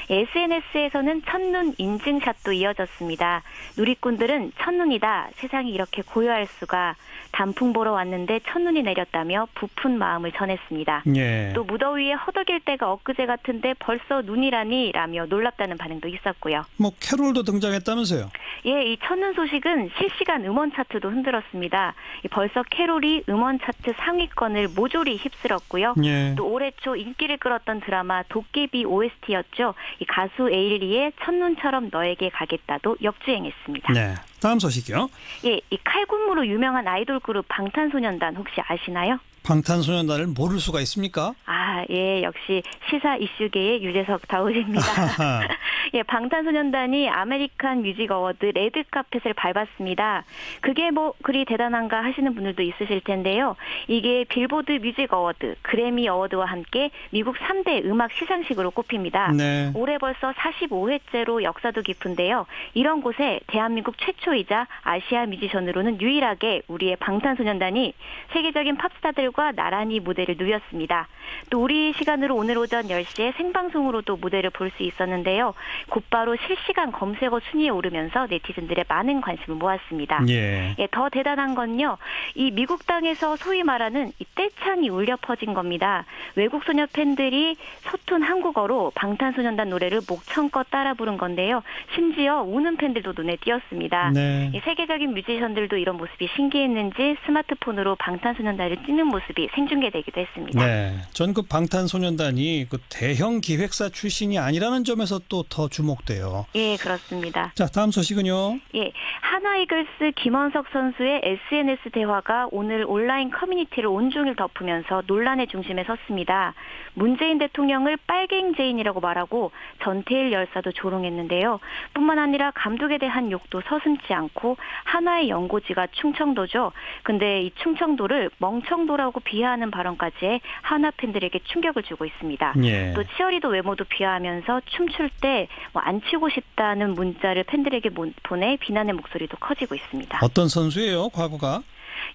E: SNS에서는 첫눈 인증샷도 이어졌습니다. 누리꾼들은 첫눈이다. 세상이 이렇게 고요할 수가. 단풍 보러 왔는데 첫눈이 내렸다며 부푼 마음을 전했습니다.
A: 예.
E: 또 무더위에 허덕일 때가 엊그제 같은데 벌써 눈이라니 라며 놀랍다는 반응도 있었고요.
A: 뭐 캐롤도 등장했다면서요?
E: 예, 이 첫눈 소식은 실시간 음원 차트도 흔들었습니다. 벌써 캐롤이 음원 차트 상위권을 모조리 휩쓸었고요.
A: 예.
E: 또 올해 초 인기를 끌었던 드라마 도깨비 OST였죠. 이 가수 에일리의 첫눈처럼 너에게 가겠다도 역주행했습니다.
A: 네. 다음 소식이요.
E: 예, 이 칼군무로 유명한 아이돌 그룹 방탄소년단 혹시 아시나요?
A: 방탄소년단을 모를 수가 있습니까?
E: 아, 예, 역시 시사 이슈계의 유재석 다우십니다. 예, 방탄소년단이 아메리칸 뮤직 어워드 레드 카펫을 밟았습니다. 그게 뭐 그리 대단한가 하시는 분들도 있으실 텐데요. 이게 빌보드 뮤직 어워드, 그래미 어워드와 함께 미국 3대 음악 시상식으로 꼽힙니다.
A: 네.
E: 올해 벌써 45회째로 역사도 깊은데요. 이런 곳에 대한민국 최초이자 아시아 뮤지션으로는 유일하게 우리의 방탄소년단이 세계적인 팝스타들과 나란히 무대를 누볐습니다. 또 우리 시간으로 오늘 오전 10시에 생방송으로도 무대를 볼 수 있었는데요. 곧바로 실시간 검색어 순위에 오르면서 네티즌들의 많은 관심을 모았습니다.
A: 예.
E: 예, 더 대단한 건요. 이 미국 땅에서 소위 말하는 이 떼창이 울려 퍼진 겁니다. 외국 소녀 팬들이 서툰 한국어로 방탄소년단 노래를 목청껏 따라 부른 건데요. 심지어 우는 팬들도 눈에 띄었습니다.
A: 네.
E: 이 세계적인 뮤지션들도 이런 모습이 신기했는지 스마트폰으로 방탄소년단을 찍는 모습이 생중계되기도 했습니다.
A: 네. 전 그 방탄소년단이 그 대형 기획사 출신이 아니라는 점에서 또 더 주목돼요.
E: 예, 그렇습니다.
A: 자, 다음 소식은요.
E: 예, 한화이글스 김원석 선수의 SNS 대화가 오늘 온라인 커뮤니티를 온종일 덮으면서 논란의 중심에 섰습니다. 문재인 대통령을 빨갱제인이라고 말하고 전태일 열사도 조롱했는데요. 뿐만 아니라 감독에 대한 욕도 서슴지 않고 한화의 연고지가 충청도죠. 근데 이 충청도를 멍청도라고 비하하는 발언까지 해 한화 팬들에게 충격을 주고 있습니다.
A: 예.
E: 또 치어리더 외모도 비하하면서 춤출 때 안 치고 싶다는 문자를 팬들에게 보내 비난의 목소리도 커지고 있습니다.
A: 어떤 선수예요, 과거가?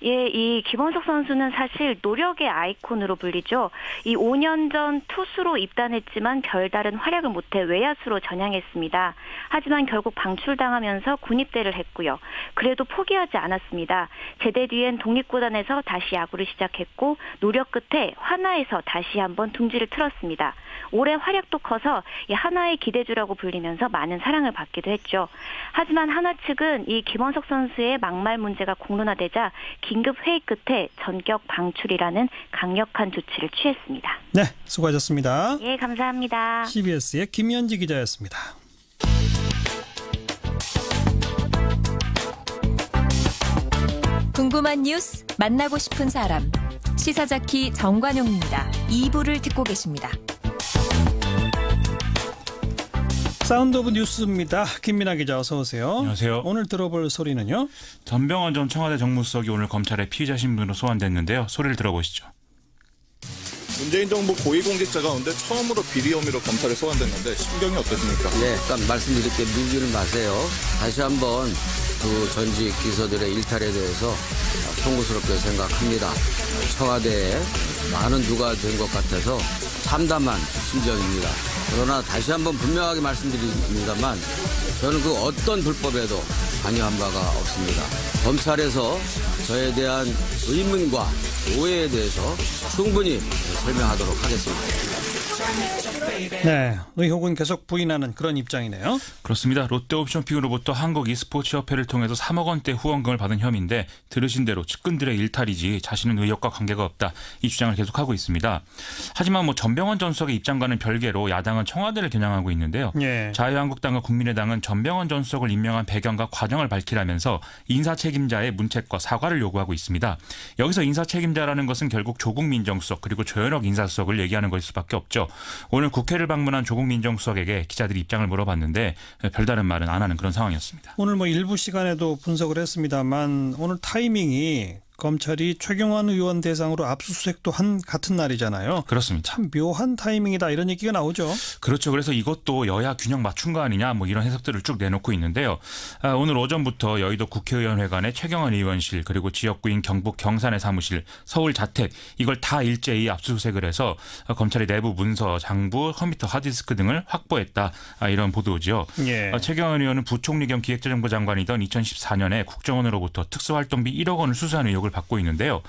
E: 예, 이 김원석 선수는 사실 노력의 아이콘으로 불리죠. 이 5년 전 투수로 입단했지만 별다른 활약을 못해 외야수로 전향했습니다. 하지만 결국 방출당하면서 군입대를 했고요. 그래도 포기하지 않았습니다. 제대 뒤엔 독립구단에서 다시 야구를 시작했고 노력 끝에 하나에서 다시 한번 둥지를 틀었습니다. 올해 활약도 커서 하나의 기대주라고 불리면서 많은 사랑을 받기도 했죠. 하지만 하나 측은 이 김원석 선수의 막말 문제가 공론화되자 긴급 회의 끝에 전격 방출이라는 강력한 조치를 취했습니다.
A: 네, 수고하셨습니다.
E: 예, 감사합니다.
A: CBS의 김현지 기자였습니다.
C: 궁금한 뉴스, 만나고 싶은 사람. 시사자키 정관용입니다. 2부를 듣고 계십니다.
A: 사운드 오브 뉴스입니다. 김민아 기자 어서 오세요.
F: 안녕하세요.
A: 오늘 들어볼 소리는요?
F: 전병헌 전 청와대 정무수석이 오늘 검찰의 피의자 신분으로 소환됐는데요. 소리를 들어보시죠.
G: 문재인 정부 고위공직자 가운데 처음으로 비리 혐의로 검찰에 소환됐는데 심경이 어떠십니까?
H: 네, 일단 말씀드릴 게 밀지는 마세요. 다시 한번 두 전직 기서들의 일탈에 대해서 송구스럽게 생각합니다. 청와대에 많은 누가 된 것 같아서 참담한 심정입니다. 그러나 다시 한번 분명하게 말씀드립니다만 저는 그 어떤 불법에도 관여한 바가 없습니다. 검찰에서 저에 대한 의문과 오해에 대해서 충분히 설명하도록 하겠습니다.
A: 네, 의혹은 계속 부인하는 그런 입장이네요.
F: 그렇습니다. 롯데옵션픽으로부터 한국 e스포츠협회를 통해서 3억 원대 후원금을 받은 혐의인데 들으신 대로 측근들의 일탈이지 자신은 의혹과 관계가 없다. 이 주장을 계속하고 있습니다. 하지만 전병헌 전 수석의 입장과는 별개로 야당은 청와대를 겨냥하고 있는데요.
A: 예.
F: 자유한국당과 국민의당은 전병헌 전 수석을 임명한 배경과 과정을 밝히라면서 인사책임자의 문책과 사과를 요구하고 있습니다. 여기서 인사책임자라는 것은 결국 조국 민정수석 그리고 조현옥 인사수석을 얘기하는 것일 수밖에 없죠. 오늘 국회를 방문한 조국 민정수석에게 기자들이 입장을 물어봤는데 별다른 말은 안 하는 그런 상황이었습니다.
A: 오늘 일부 시간에도 분석을 했습니다만 오늘 타이밍이 검찰이 최경환 의원 대상으로 압수수색도 한 같은 날이잖아요.
F: 그렇습니다.
A: 참 묘한 타이밍이다 이런 얘기가 나오죠.
F: 그렇죠. 그래서 이것도 여야 균형 맞춘 거 아니냐 이런 해석들을 쭉 내놓고 있는데요. 오늘 오전부터 여의도 국회의원회관의 최경환 의원실 그리고 지역구인 경북 경산의 사무실, 서울 자택 이걸 다 일제히 압수수색을 해서 검찰이 내부 문서, 장부, 컴퓨터, 하드디스크 등을 확보했다. 이런 보도죠.
A: 예.
F: 최경환 의원은 부총리 겸 기획재정부 장관이던 2014년에 국정원으로부터 특수활동비 1억 원을 수수한 의혹을 받고 있는데요.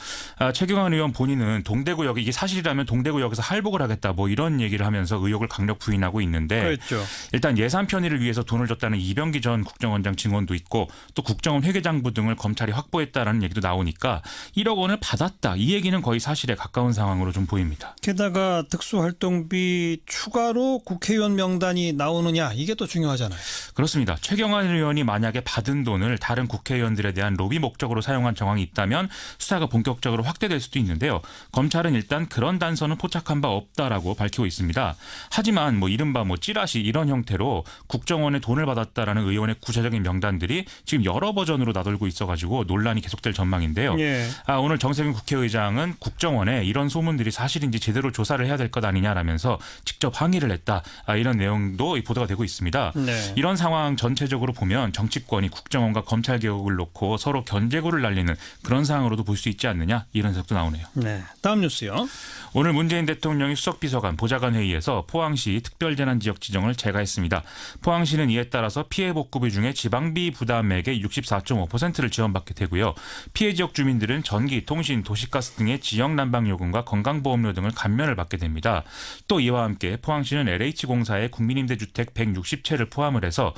F: 최경환 의원 본인은 동대구역 이게 사실이라면 동대구역에서 할복을 하겠다 이런 얘기를 하면서 의혹을 강력 부인하고 있는데
A: 그렇죠.
F: 일단 예산 편의를 위해서 돈을 줬다는 이병기 전 국정원장 증언도 있고 또 국정원 회계장부 등을 검찰이 확보했다라는 얘기도 나오니까 1억 원을 받았다. 이 얘기는 거의 사실에 가까운 상황으로 좀 보입니다.
A: 게다가 특수활동비 추가로 국회의원 명단이 나오느냐 이게 또 중요하잖아요.
F: 그렇습니다. 최경환 의원이 만약에 받은 돈을 다른 국회의원들에 대한 로비 목적으로 사용한 정황이 있다면 수사가 본격적으로 확대될 수도 있는데요. 검찰은 일단 그런 단서는 포착한 바 없다라고 밝히고 있습니다. 하지만 이른바 찌라시 이런 형태로 국정원에 돈을 받았다라는 의원의 구체적인 명단들이 지금 여러 버전으로 나돌고 있어가지고 논란이 계속될 전망인데요.
A: 예.
F: 오늘 정세균 국회의장은 국정원에 이런 소문들이 사실인지 제대로 조사를 해야 될 것 아니냐라면서 직접 항의를 했다. 이런 내용도 보도가 되고 있습니다.
A: 네.
F: 이런 상황 전체적으로 보면 정치권이 국정원과 검찰개혁을 놓고 서로 견제구를 날리는 그런 상황으로도 볼 수 있지 않느냐 이런 해석도 나오네요.
A: 네, 다음 뉴스요.
F: 오늘 문재인 대통령이 수석비서관 보좌관 회의에서 포항시 특별재난지역 지정을 재가했습니다. 포항시는 이에 따라서 피해 복구비 중에 지방비 부담액의 64.5%를 지원받게 되고요. 피해 지역 주민들은 전기, 통신, 도시가스 등의 지역 난방 요금과 건강보험료 등을 감면을 받게 됩니다. 또 이와 함께 포항시는 LH공사의 국민임대주택 160채를 포함을 해서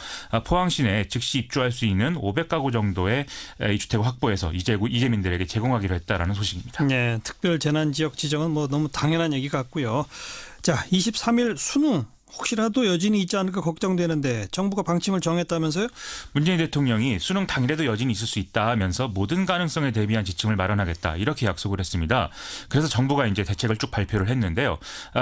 F: 포항시 내 즉시 입주할 수 있는 500가구 정도의 이 주택을 확보해서 이재민들에게 제공하기로 했다라는 소식입니다.
A: 네, 특별재난지역 지정은 너무 당연한 얘기 같고요. 자, 23일 수능 혹시라도 여진이 있지 않을까 걱정되는데 정부가 방침을 정했다면서요?
F: 문재인 대통령이 수능 당일에도 여진이 있을 수 있다 하면서 모든 가능성에 대비한 지침을 마련하겠다 이렇게 약속을 했습니다. 그래서 정부가 이제 대책을 쭉 발표를 했는데요.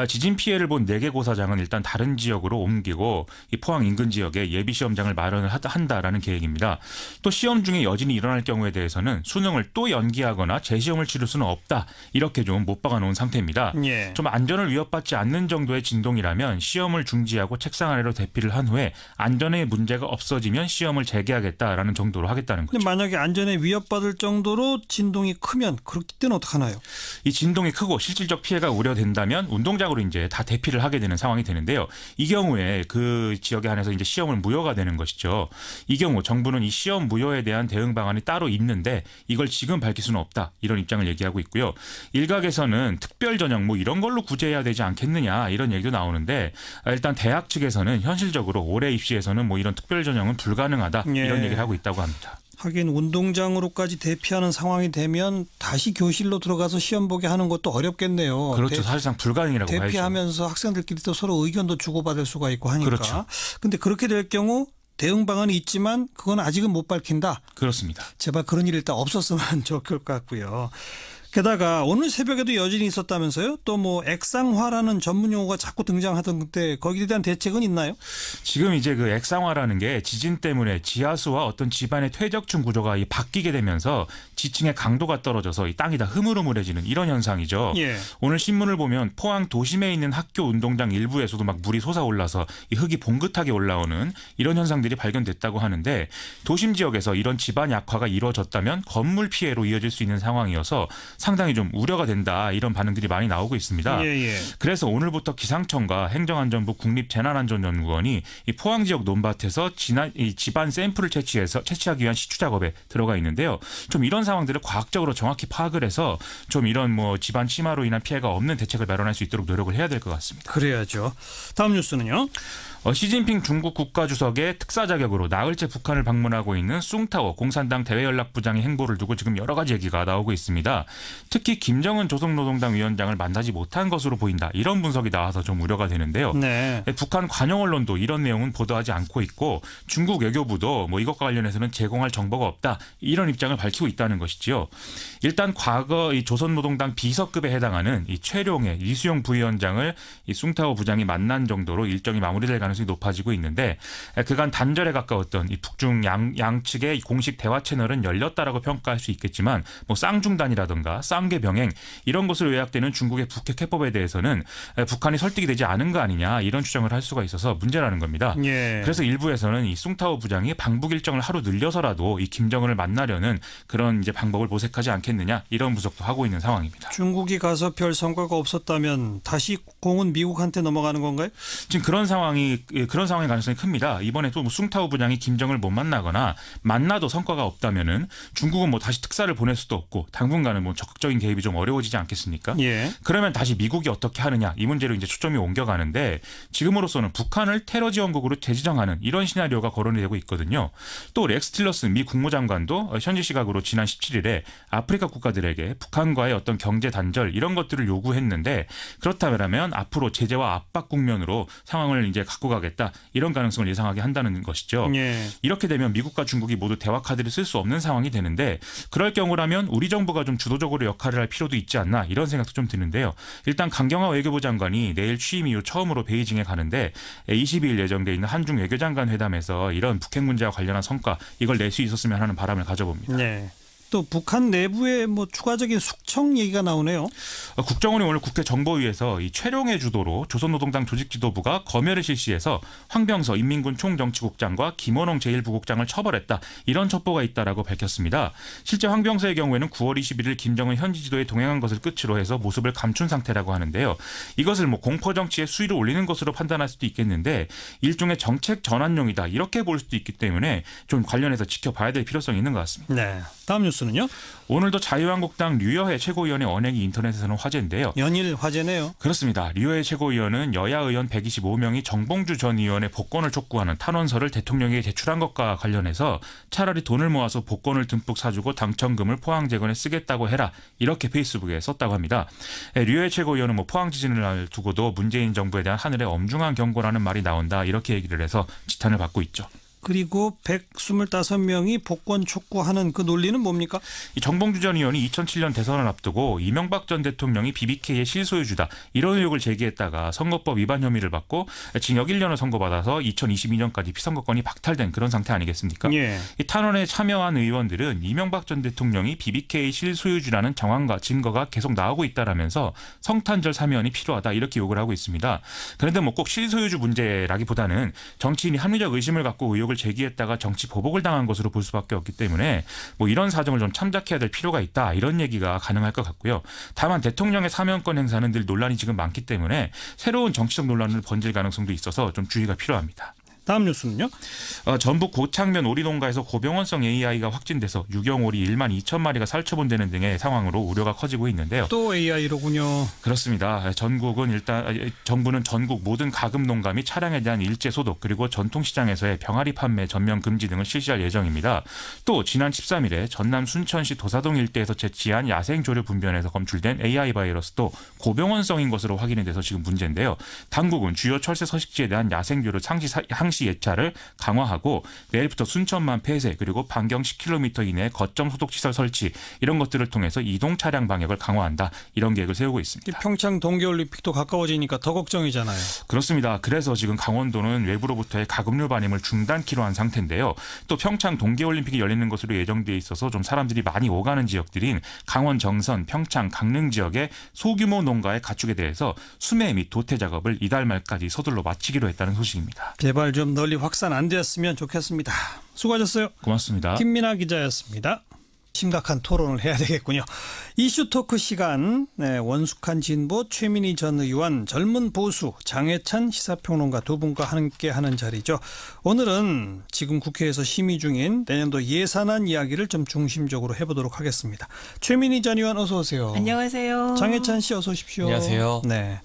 F: 지진 피해를 본 4개 고사장은 일단 다른 지역으로 옮기고 이 포항 인근 지역에 예비시험장을 마련을 한다라는 계획입니다. 또 시험 중에 여진이 일어날 경우에 대해서는 수능을 또 연기하거나 재시험을 치를 수는 없다. 이렇게 좀 못 박아놓은 상태입니다.
A: 예.
F: 좀 안전을 위협받지 않는 정도의 진동이라면 시험을 시험을 중지하고 책상 아래로 대피를 한 후에 안전에 문제가 없어지면 시험을 재개하겠다라는 정도로 하겠다는 거죠.
A: 근데 만약에 안전에 위협받을 정도로 진동이 크면 그럴 때는 어떡하나요?
F: 이 진동이 크고 실질적 피해가 우려된다면 운동장으로 이제 다 대피를 하게 되는 상황이 되는데요. 이 경우에 그 지역에 한해서 이제 시험을 무효가 되는 것이죠. 이 경우 정부는 이 시험 무효에 대한 대응 방안이 따로 있는데 이걸 지금 밝힐 수는 없다. 이런 입장을 얘기하고 있고요. 일각에서는 특별 전형 뭐 이런 걸로 구제해야 되지 않겠느냐 이런 얘기도 나오는데 일단 대학 측에서는 현실적으로 올해 입시에서는 뭐 이런 특별 전형은 불가능하다. 이런 얘기를 하고 있다고 합니다.
A: 하긴 운동장으로까지 대피하는 상황이 되면 다시 교실로 들어가서 시험 보게 하는 것도 어렵겠네요.
F: 그렇죠. 사실상 불가능이라고 봐야죠.
A: 대피하면서 학생들끼리 또 서로 의견도 주고받을 수가 있고 하니까.
F: 그렇죠.
A: 근데 그렇게 될 경우 대응 방안이 있지만 그건 아직은 못 밝힌다.
F: 그렇습니다.
A: 제발 그런 일이 일단 없었으면 좋을 것 같고요. 게다가 오늘 새벽에도 여진이 있었다면서요? 또 뭐 액상화라는 전문 용어가 자꾸 등장하던데 거기에 대한 대책은 있나요?
F: 지금 이제 그 액상화라는 게 지진 때문에 지하수와 어떤 집안의 퇴적층 구조가 바뀌게 되면서 지층의 강도가 떨어져서 이 땅이 다 흐물흐물해지는 이런 현상이죠.
A: 예.
F: 오늘 신문을 보면 포항 도심에 있는 학교 운동장 일부에서도 막 물이 솟아올라서 이 흙이 봉긋하게 올라오는 이런 현상들이 발견됐다고 하는데 도심 지역에서 이런 집안 약화가 이루어졌다면 건물 피해로 이어질 수 있는 상황이어서 상당히 좀 우려가 된다 이런 반응들이 많이 나오고 있습니다.
A: 예.
F: 그래서 오늘부터 기상청과 행정안전부 국립재난안전연구원이 이 포항 지역 논밭에서 이 집안 샘플을 채취하기 위한 시추 작업에 들어가 있는데요. 좀 이런 상황들을 과학적으로 정확히 파악을 해서 좀 이런 뭐 집안 침하로 인한 피해가 없는 대책을 마련할 수 있도록 노력을 해야 될 것 같습니다.
A: 그래야죠. 다음 뉴스는요.
F: 시진핑 중국 국가주석의 특사 자격으로 나흘째 북한을 방문하고 있는 숭타오 공산당 대외연락부장의 행보를 두고 지금 여러 가지 얘기가 나오고 있습니다. 특히 김정은 조선노동당 위원장을 만나지 못한 것으로 보인다. 이런 분석이 나와서 좀 우려가 되는데요.
A: 네.
F: 북한 관영 언론도 이런 내용은 보도하지 않고 있고 중국 외교부도 뭐 이것과 관련해서는 제공할 정보가 없다. 이런 입장을 밝히고 있다는 것이지요. 일단 과거 이 조선노동당 비서급에 해당하는 이 최룡의 리수용 부위원장을 이 숭타오 부장이 만난 정도로 일정이 마무리될 가능성이 높아지고 있는데 그간 단절에 가까웠던 이 북중 양측의 공식 대화 채널은 열렸다라고 평가할 수 있겠지만 뭐 쌍중단이라든가 쌍계 병행 이런 것으로 요약되는 중국의 북핵 해법에 대해서는 북한이 설득이 되지 않은 거 아니냐 이런 추정을 할 수가 있어서 문제라는 겁니다.
A: 예.
F: 그래서 일부에서는 이 숭타오 부장이 방북 일정을 하루 늘려서라도 이 김정은을 만나려는 그런 이제 방법을 모색하지 않겠느냐 이런 분석도 하고 있는 상황입니다.
A: 중국이 가서 별 성과가 없었다면 다시 공은 미국한테 넘어가는 건가요?
F: 지금 그런 상황의 가능성이 큽니다. 이번에 또 뭐 숭타오 부장이 김정을 못 만나거나 만나도 성과가 없다면은 중국은 뭐 다시 특사를 보낼 수도 없고 당분간은 뭐 적극적인 개입이 좀 어려워지지 않겠습니까?
A: 예.
F: 그러면 다시 미국이 어떻게 하느냐 이 문제로 이제 초점이 옮겨가는데 지금으로서는 북한을 테러 지원국으로 재지정하는 이런 시나리오가 거론이 되고 있거든요. 또 렉스 틸러슨 미 국무장관도 현지 시각으로 지난 17일에 아프리카 국가들에게 북한과의 어떤 경제 단절 이런 것들을 요구했는데 그렇다면 앞으로 제재와 압박 국면으로 상황을 이제 갖고 가겠다 이런 가능성을 예상하게 한다는 것이죠.
A: 예.
F: 이렇게 되면 미국과 중국이 모두 대화 카드를 쓸 수 없는 상황이 되는데 그럴 경우라면 우리 정부가 좀 주도적으로 역할을 할 필요도 있지 않나 이런 생각도 좀 드는데요. 일단 강경화 외교부 장관이 내일 취임 이후 처음으로 베이징에 가는데 22일 예정돼 있는 한중 외교장관 회담에서 이런 북핵 문제와 관련한 성과 이걸 낼 수 있었으면 하는 바람을 가져봅니다.
A: 네. 또 북한 내부에 뭐 추가적인 숙청 얘기가 나오네요.
F: 국정원이 오늘 국회 정보위에서 이 최룡의 주도로 조선노동당 조직지도부가 검열을 실시해서 황병서 인민군 총정치국장과 김원홍 제1부국장을 처벌했다. 이런 첩보가 있다라고 밝혔습니다. 실제 황병서의 경우에는 9월 21일 김정은 현지 지도에 동행한 것을 끝으로 해서 모습을 감춘 상태라고 하는데요. 이것을 뭐 공포 정치의 수위를 올리는 것으로 판단할 수도 있겠는데 일종의 정책 전환용이다. 이렇게 볼 수도 있기 때문에 좀 관련해서 지켜봐야 될 필요성이 있는 것 같습니다.
A: 네. 다음 뉴스는요?
F: 오늘도 자유한국당 류여해 최고위원의 언행이 인터넷에서는 화제인데요.
A: 연일 화제네요.
F: 그렇습니다. 류여해 최고위원은 여야 의원 125명이 정봉주 전 의원의 복권을 촉구하는 탄원서를 대통령에게 제출한 것과 관련해서 차라리 돈을 모아서 복권을 듬뿍 사주고 당첨금을 포항재건에 쓰겠다고 해라. 이렇게 페이스북에 썼다고 합니다. 류여해 최고위원은 뭐 포항 지진을 두고도 문재인 정부에 대한 하늘의 엄중한 경고라는 말이 나온다. 이렇게 얘기를 해서 지탄을 받고 있죠.
A: 그리고 125명이 복권 촉구하는 그 논리는 뭡니까?
F: 이 정봉주 전 의원이 2007년 대선을 앞두고 이명박 전 대통령이 BBK의 실소유주다 이런 의혹을 제기했다가 선거법 위반 혐의를 받고 징역 1년을 선고받아서 2022년까지 피선거권이 박탈된 그런 상태 아니겠습니까?
A: 예.
F: 이 탄원에 참여한 의원들은 이명박 전 대통령이 BBK 실소유주라는 정황과 증거가 계속 나오고 있다라면서 성탄절 사면이 필요하다 이렇게 요구를 하고 있습니다. 그런데 뭐 꼭 실소유주 문제라기보다는 정치인이 합리적 의심을 갖고 의혹을 제기했다가 정치 보복을 당한 것으로 볼 수밖에 없기 때문에 뭐 이런 사정을 좀 참작해야 될 필요가 있다 이런 얘기가 가능할 것 같고요. 다만 대통령의 사면권 행사는 늘 논란이 지금 많기 때문에 새로운 정치적 논란을 번질 가능성도 있어서 좀 주의가 필요합니다.
A: 다음 뉴스는요?
F: 전북 고창면 오리농가에서 고병원성 AI가 확진돼서 유경오리 1만 2천 마리가 살처분되는 등의 상황으로 우려가 커지고 있는데요.
A: 또 AI로군요.
F: 그렇습니다. 정부는 전국 모든 가금 농가 및 차량에 대한 일제 소독 그리고 전통시장에서의 병아리 판매 전면 금지 등을 실시할 예정입니다. 또 지난 13일에 전남 순천시 도사동 일대에서 채취한 야생 조류 분변에서 검출된 AI 바이러스도 고병원성인 것으로 확인이 돼서 지금 문제인데요. 당국은 주요 철새 서식지에 대한 야생 조류 항시 예찰을 강화하고 내일부터 순천만 폐쇄 그리고 반경 10km 이내 거점 소독시설 설치 이런 것들을 통해서 이동 차량 방역을 강화한다 이런 계획을 세우고 있습니다.
A: 평창 동계올림픽도 가까워지니까 더 걱정이잖아요.
F: 그렇습니다. 그래서 지금 강원도는 외부로부터의 가금류 반입을 중단키로 한 상태인데요. 또 평창 동계올림픽이 열리는 것으로 예정돼 있어서 좀 사람들이 많이 오가는 지역들인 강원 정선, 평창, 강릉 지역의 소규모 농가의 가축에 대해서 수매 및 도태 작업을 이달 말까지 서둘러 마치기로 했다는 소식입니다.
A: 제발 좀 널리 확산 안 되었으면 좋겠습니다. 수고하셨어요.
F: 고맙습니다.
A: 김민아 기자였습니다. 심각한 토론을 해야 되겠군요. 이슈 토크 시간. 네, 원숙한 진보, 최민희 전 의원, 젊은 보수, 장해찬 시사평론가 두 분과 함께하는 자리죠. 오늘은 지금 국회에서 심의 중인 내년도 예산안 이야기를 좀 중심적으로 해보도록 하겠습니다. 최민희 전 의원 어서 오세요.
I: 안녕하세요.
A: 장해찬 씨 어서 오십시오.
J: 안녕하세요.
A: 네,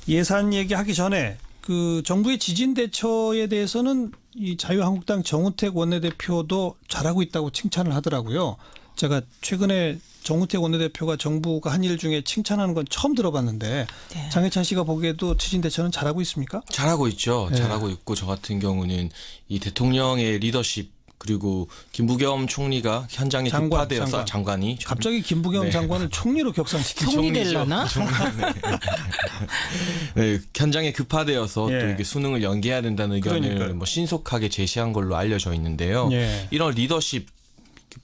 A: 예산 얘기하기 전에 그 정부의 지진 대처에 대해서는 이 자유한국당 정우택 원내대표도 잘하고 있다고 칭찬을 하더라고요. 제가 최근에 정우택 원내대표가 정부가 한 일 중에 칭찬하는 건 처음 들어봤는데 네. 장해찬 씨가 보기에도 지진 대처는 잘하고 있습니까?
J: 잘하고 있죠.
A: 네.
J: 잘하고 있고 저 같은 경우는 이 대통령의 리더십 그리고 김부겸 총리가 현장에 급파되어서 장관이
A: 갑자기 김부겸
J: 네.
A: 장관을 총리로 격상시키죠.
I: 총리 되려나?
J: 네, 현장에 급파되어서
A: 예.
J: 또 이게 수능을 연기해야 된다는 의견을 뭐 신속하게 제시한 걸로 알려져 있는데요.
A: 예.
J: 이런 리더십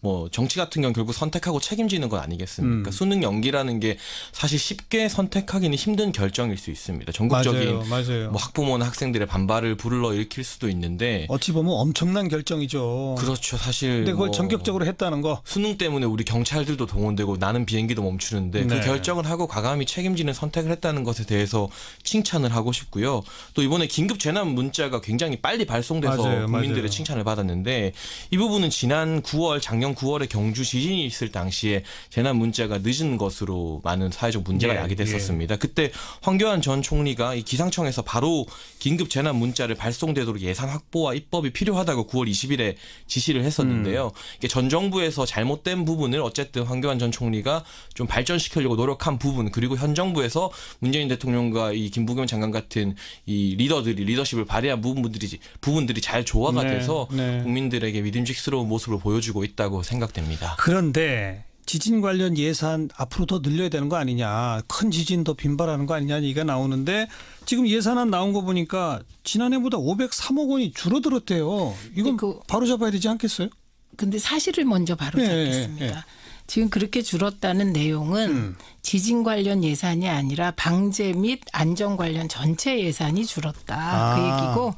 J: 뭐 정치 같은 경우 결국 선택하고 책임지는 건 아니겠습니까? 수능 연기라는 게 사실 쉽게 선택하기는 힘든 결정일 수 있습니다. 전국적인
A: 맞아요.
J: 뭐 학부모나 학생들의 반발을 불러일으킬 수도 있는데
A: 어찌 보면 엄청난 결정이죠.
J: 그렇죠. 사실
A: 근데 그걸 전격적으로 했다는 거.
J: 수능 때문에 우리 경찰들도 동원되고 나는 비행기도 멈추는데
A: 네.
J: 그 결정을 하고 과감히 책임지는 선택을 했다는 것에 대해서 칭찬을 하고 싶고요. 또 이번에 긴급 재난 문자가 굉장히 빨리 발송돼서 국민들의 칭찬을 받았는데 이 부분은 지난 9월 작년 9월에 경주 지진이 있을 당시에 재난 문자가 늦은 것으로 많은 사회적 문제가 야기됐었습니다. 그때 황교안 전 총리가 이 기상청에서 바로 긴급 재난 문자를 발송되도록 예산 확보와 입법이 필요하다고 9월 20일에 지시를 했었는데요. 이게 전 정부에서 잘못된 부분을 어쨌든 황교안 전 총리가 좀 발전시키려고 노력한 부분 그리고 현 정부에서 문재인 대통령과 이 김부겸 장관 같은 이 리더십을 발휘한 부분들이 잘 조화가 돼서 국민들에게 믿음직스러운 모습을 보여주고 있다고 생각됩니다.
A: 그런데 지진 관련 예산 앞으로 더 늘려야 되는 거 아니냐. 큰 지진 더 빈발하는 거 아니냐 얘기가 나오는데 지금 예산안 나온 거 보니까 지난해보다 503억 원이 줄어들었대요. 이건 바로 잡아야 되지 않겠어요?
I: 근데 사실을 먼저 바로 잡겠습니다. 지금 그렇게 줄었다는 내용은 지진 관련 예산이 아니라 방제 및 안전 관련 전체 예산이 줄었다. 그 얘기고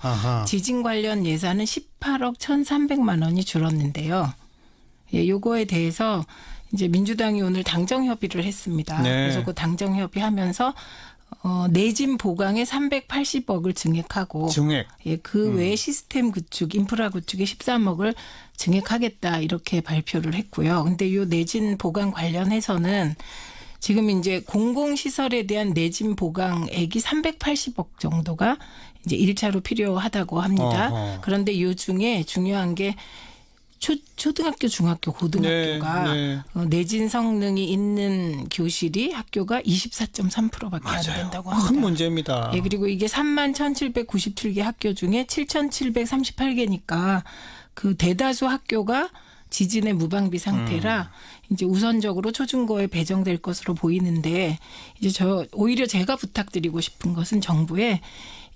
I: 지진 관련 예산은 18억 1,300만 원이 줄었는데요. 예, 요거에 대해서 이제 민주당이 오늘 당정 협의를 했습니다. 그래서 그 당정 협의하면서 내진 보강에 380억을 증액하고 예, 그 외에 시스템 구축, 인프라 구축에 13억을 증액하겠다 이렇게 발표를 했고요. 근데 요 내진 보강 관련해서는 지금 이제 공공시설에 대한 내진 보강액이 380억 정도가 이제 1차로 필요하다고 합니다. 그런데 요 중에 중요한 게 초등학교, 중학교, 고등학교가 내진 성능이 있는 교실이 학교가 24.3%밖에 안 된다고 합니다.
A: 큰 문제입니다.
I: 예, 그리고 이게 31,797개 학교 중에 7,738개니까 그 대다수 학교가 지진의 무방비 상태라 이제 우선적으로 초중고에 배정될 것으로 보이는데 이제 오히려 제가 부탁드리고 싶은 것은 정부에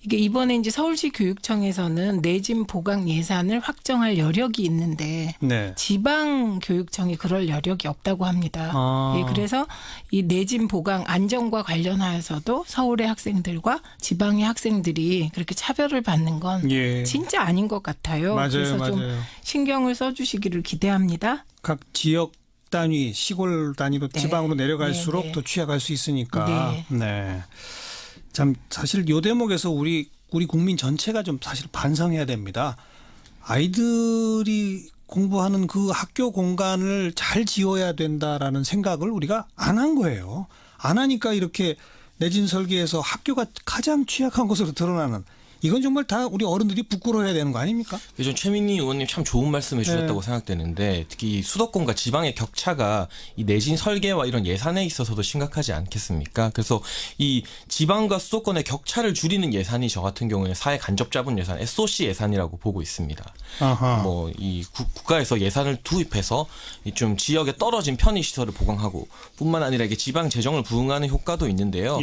I: 이게 이번에 이제 서울시 교육청에서는 내진 보강 예산을 확정할 여력이 있는데 지방 교육청이 그럴 여력이 없다고 합니다. 예, 그래서 이 내진 보강 안전과 관련하여서도 서울의 학생들과 지방의 학생들이 그렇게 차별을 받는 건 진짜 아닌 것 같아요. 그래서 좀 신경을 써주시기를 기대합니다.
A: 각 지역 단위, 시골 단위로 지방으로 내려갈수록 더 취약할 수 있으니까. 참 사실 이 대목에서 우리 국민 전체가 좀 사실 반성해야 됩니다. 아이들이 공부하는 그 학교 공간을 잘 지어야 된다라는 생각을 우리가 안 한 거예요. 안 하니까 이렇게 내진 설계에서 학교가 가장 취약한 것으로 드러나는, 이건 정말 다 우리 어른들이 부끄러워야 되는 거 아닙니까?
J: 요즘 최민희 의원님 참 좋은 말씀해 주셨다고 생각되는데, 특히 수도권과 지방의 격차가 이 내진 설계와 이런 예산에 있어서도 심각하지 않겠습니까? 그래서 이 지방과 수도권의 격차를 줄이는 예산이 저 같은 경우에 사회 간접 자본 예산, SOC 예산이라고 보고 있습니다. 뭐 이 국가에서 예산을 투입해서 좀 지역에 떨어진 편의 시설을 보강하고 뿐만 아니라 이게 지방 재정을 부응하는 효과도 있는데요.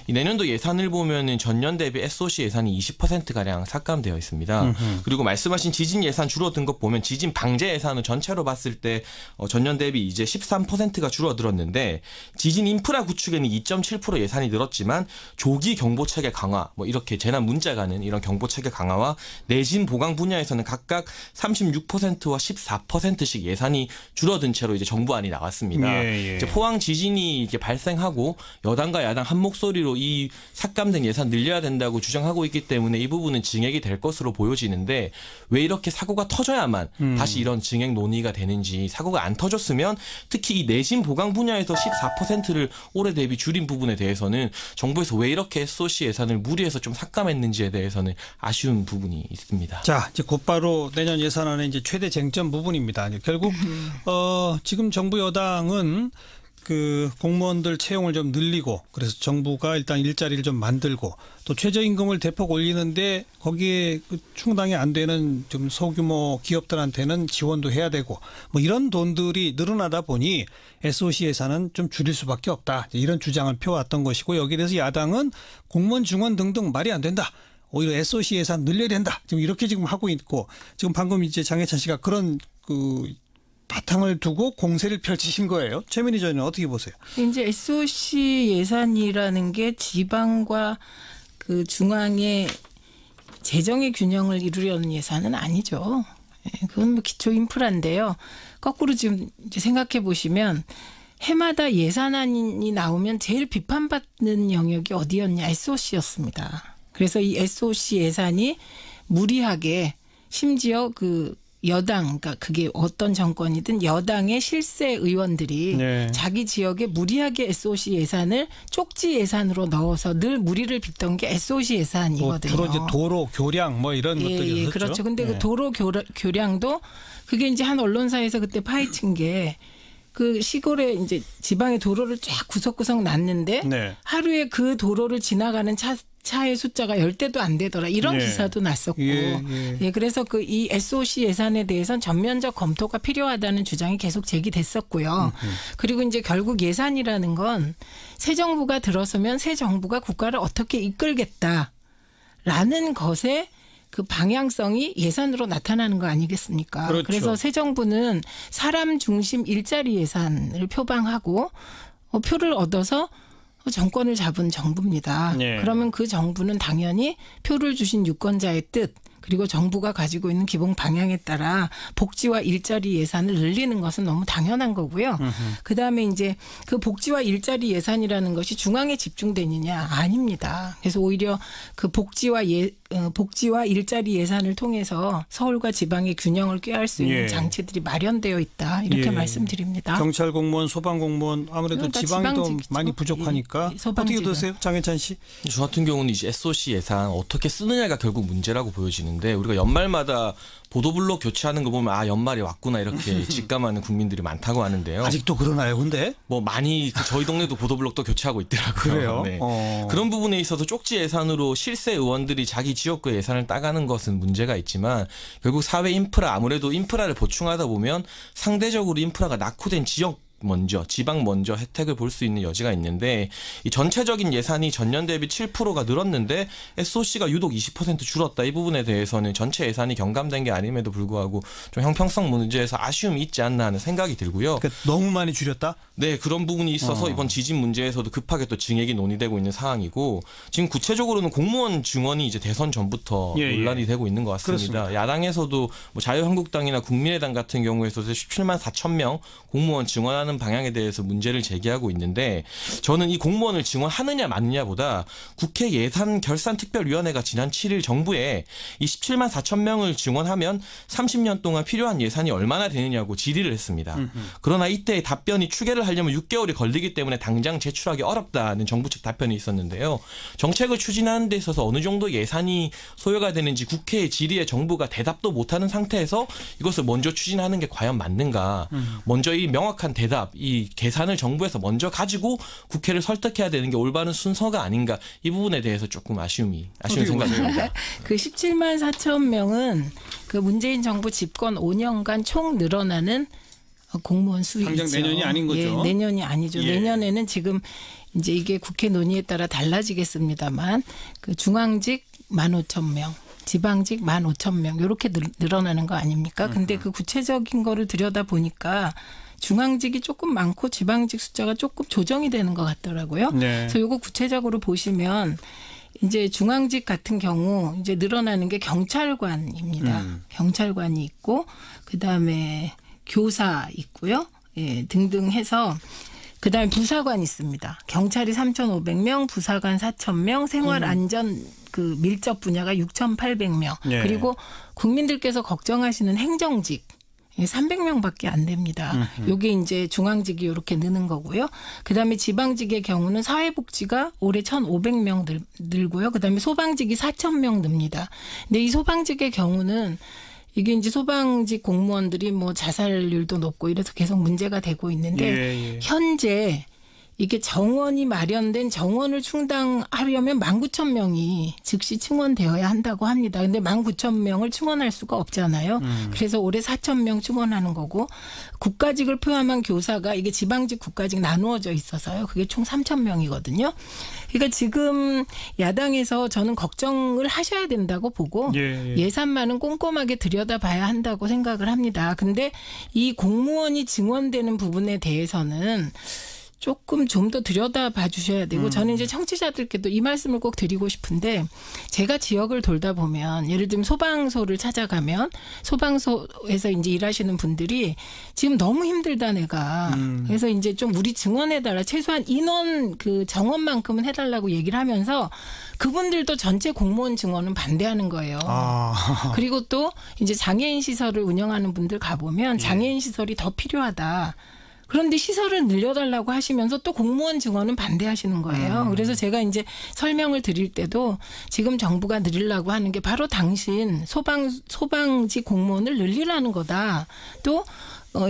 J: 이 내년도 예산을 보면은 전년 대비 SOC 예산이 20%가량 삭감되어 있습니다. 그리고 말씀하신 지진 예산 줄어든 것 보면 지진 방제 예산은 전체로 봤을 때 전년 대비 이제 13%가 줄어들었는데, 지진 인프라 구축에는 2.7% 예산이 늘었지만 조기 경보체계 강화, 뭐 이렇게 재난 문자 가는 이런 경보체계 강화와 내진 보강 분야에서는 각각 36%와 14%씩 예산이 줄어든 채로 이제 정부안이 나왔습니다. 이제 포항 지진이 이제 발생하고 여당과 야당 한 목소리로 이 삭감된 예산 늘려야 된다고 주장하고 있기 때문에 이 부분은 증액이 될 것으로 보여지는데, 왜 이렇게 사고가 터져야만 다시 이런 증액 논의가 되는지, 사고가 안 터졌으면 특히 이 내진 보강 분야에서 14%를 올해 대비 줄인 부분에 대해서는 정부에서 왜 이렇게 SOC 예산을 무리해서 좀 삭감했는지에 대해서는 아쉬운 부분이 있습니다.
A: 자, 이제 곧바로 내년 예산안의 이제 최대 쟁점 부분입니다. 결국 지금 정부 여당은 그 공무원들 채용을 좀 늘리고, 그래서 정부가 일단 일자리를 좀 만들고, 또 최저임금을 대폭 올리는데 거기에 충당이 안 되는 좀 소규모 기업들한테는 지원도 해야 되고, 뭐 이런 돈들이 늘어나다 보니 SOC 예산은 좀 줄일 수밖에 없다, 이런 주장을 펴왔던 것이고, 여기에 대해서 야당은 공무원 중원 등등 말이 안 된다, 오히려 SOC 예산 늘려야 된다, 지금 이렇게 지금 하고 있고, 지금 방금 이제 장해찬 씨가 그런 바탕을 두고 공세를 펼치신 거예요. 최민희 전 의원은 어떻게 보세요?
I: 이제 SOC 예산이라는 게 지방과 그 중앙의 재정의 균형을 이루려는 예산은 아니죠. 그건 뭐 기초 인프라인데요. 거꾸로 지금 이제 생각해 보시면 해마다 예산안이 나오면 제일 비판받는 영역이 어디였냐, SOC였습니다. 그래서 이 SOC 예산이 무리하게, 심지어 그 여당, 그러니까 그게 어떤 정권이든 여당의 실세 의원들이 자기 지역에 무리하게 SOC 예산을 쪽지 예산으로 넣어서 늘 무리를 빚던 게 SOC 예산이거든요.
A: 주로 이제 도로 교량 뭐 이런 것들이 있었죠.
I: 그렇죠. 근데 그 도로 교량도 그게 이제 한 언론사에서 그때 파헤친 게, 그 시골에 이제 지방에 도로를 쫙 구석구석 놨는데 하루에 그 도로를 지나가는 차의 숫자가 10대도 안 되더라, 이런 기사도 났었고, 그래서 그 이 SOC 예산에 대해서는 전면적 검토가 필요하다는 주장이 계속 제기됐었고요. 그리고 이제 결국 예산이라는 건 새 정부가 들어서면 새 정부가 국가를 어떻게 이끌겠다라는 것에 그 방향성이 예산으로 나타나는 거 아니겠습니까?
A: 그렇죠.
I: 그래서 새 정부는 사람 중심 일자리 예산을 표방하고 표를 얻어서 정권을 잡은 정부입니다. 그러면 그 정부는 당연히 표를 주신 유권자의 뜻, 그리고 정부가 가지고 있는 기본 방향에 따라 복지와 일자리 예산을 늘리는 것은 너무 당연한 거고요. 그다음에 이제 그 복지와 일자리 예산이라는 것이 중앙에 집중되느냐, 아닙니다. 그래서 오히려 그 복지와 일자리 예산을 통해서 서울과 지방의 균형을 꾀할 수 있는 장치들이 마련되어 있다, 이렇게 말씀드립니다.
A: 경찰 공무원, 소방 공무원, 아무래도 그러니까 지방도 많이 부족하니까. 어떻게 드세요, 장해찬 씨?
J: 저 같은 경우는 이제 SOC 예산 어떻게 쓰느냐가 결국 문제라고 보여지는데, 우리가 연말마다 보도블록 교체하는 거 보면 연말이 왔구나 이렇게 직감하는 국민들이 많다고 하는데요.
A: 아직도 그러나요, 근데?
J: 뭐 많이 저희 동네도 보도블록도 교체하고 있더라고요.
A: 그래요?
J: 네. 그런 부분에 있어서 쪽지 예산으로 실세 의원들이 자기 지역구의 예산을 따가는 것은 문제가 있지만 결국 사회 인프라 아무래도 인프라를 보충하다 보면 상대적으로 인프라가 낙후된 지역 먼저 지방 먼저 혜택을 볼 수 있는 여지가 있는데 이 전체적인 예산이 전년 대비 7%가 늘었는데 SOC가 유독 20% 줄었다. 이 부분에 대해서는 전체 예산이 경감된 게 아님에도 불구하고 좀 형평성 문제에서 아쉬움이 있지 않나 하는 생각이 들고요.
A: 그러니까 너무 많이 줄였다?
J: 네, 그런 부분이 있어서 이번 지진 문제에서도 급하게 또 증액이 논의되고 있는 상황이고 지금 구체적으로는 공무원 증원이 이제 대선 전부터 논란이 되고 있는 것 같습니다. 그렇습니다. 야당에서도 뭐 자유한국당이나 국민의당 같은 경우에서도 17만 4천 명 공무원 증원하는 방향에 대해서 문제를 제기하고 있는데 저는 이 공무원을 증원하느냐 마느냐보다 국회 예산결산특별위원회가 지난 7일 정부에 이 17만 4천 명을 증원하면 30년 동안 필요한 예산이 얼마나 되느냐고 질의를 했습니다. 그러나 이때의 답변이 추계를 하려면 6개월이 걸리기 때문에 당장 제출하기 어렵다는 정부 측 답변이 있었는데요. 정책을 추진하는 데 있어서 어느 정도 예산이 소요가 되는지 국회의 질의에 정부가 대답도 못하는 상태에서 이것을 먼저 추진하는 게 과연 맞는가. 먼저 이 명확한 대답 이 계산을 정부에서 먼저 가지고 국회를 설득해야 되는 게 올바른 순서가 아닌가 이 부분에 대해서 조금 아쉬운 생각이 듭니다.
I: 그 17만 4천 명은 그 문재인 정부 집권 5년간 총 늘어나는 공무원 수이죠.
A: 당장 내년이 아닌 거죠.
I: 예, 내년이 아니죠. 내년에는 지금 이제 이게 국회 논의에 따라 달라지겠습니다만 그 중앙직 15,000명. 지방직 15,000명 이렇게 늘어나는 거 아닙니까? 근데 그 구체적인 거를 들여다보니까 중앙직이 조금 많고 지방직 숫자가 조금 조정이 되는 것 같더라고요. 네. 그래서 이거 구체적으로 보시면 이제 중앙직 같은 경우 이제 늘어나는 게 경찰관입니다. 경찰관이 있고 그다음에 교사 있고요. 예, 등등 해서 그다음에 부사관 있습니다. 경찰이 3,500명, 부사관 4,000명, 생활안전 그 밀접 분야가 6,800명. 네. 그리고 국민들께서 걱정하시는 행정직 300명밖에 안 됩니다. 요게 이제 중앙직이 이렇게 느는 거고요. 그다음에 지방직의 경우는 사회복지가 올해 1,500명 늘고요. 그다음에 소방직이 4,000명 늡니다. 근데 이 소방직의 경우는 이게 이제 소방직 공무원들이 뭐 자살률도 높고 이래서 계속 문제가 되고 있는데 현재 이게 정원이 마련된 정원을 충당하려면 19,000명이 즉시 충원되어야 한다고 합니다. 근데 19,000명을 충원할 수가 없잖아요. 그래서 올해 4,000명 충원하는 거고 국가직을 포함한 교사가 이게 지방직 국가직 나누어져 있어서요. 그게 총 3,000명이거든요. 그러니까 지금 야당에서 저는 걱정을 하셔야 된다고 보고 예산만은 꼼꼼하게 들여다봐야 한다고 생각을 합니다. 근데 이 공무원이 증원되는 부분에 대해서는 조금 좀 더 들여다봐 주셔야 되고 저는 이제 청취자들께도 이 말씀을 꼭 드리고 싶은데 제가 지역을 돌다 보면 예를 들면 소방소를 찾아가면 소방소에서 이제 일하시는 분들이 지금 너무 힘들다 내가 그래서 이제 좀 우리 증원해달라 최소한 인원 그 정원만큼은 해달라고 얘기를 하면서 그분들도 전체 공무원 증원은 반대하는 거예요. 그리고 또 이제 장애인 시설을 운영하는 분들 가보면 장애인 시설이 더 필요하다. 그런데 시설을 늘려달라고 하시면서 또 공무원 증원은 반대하시는 거예요. 그래서 제가 이제 설명을 드릴 때도 지금 정부가 늘리려고 하는 게 바로 당신 소방직 공무원을 늘리라는 거다. 또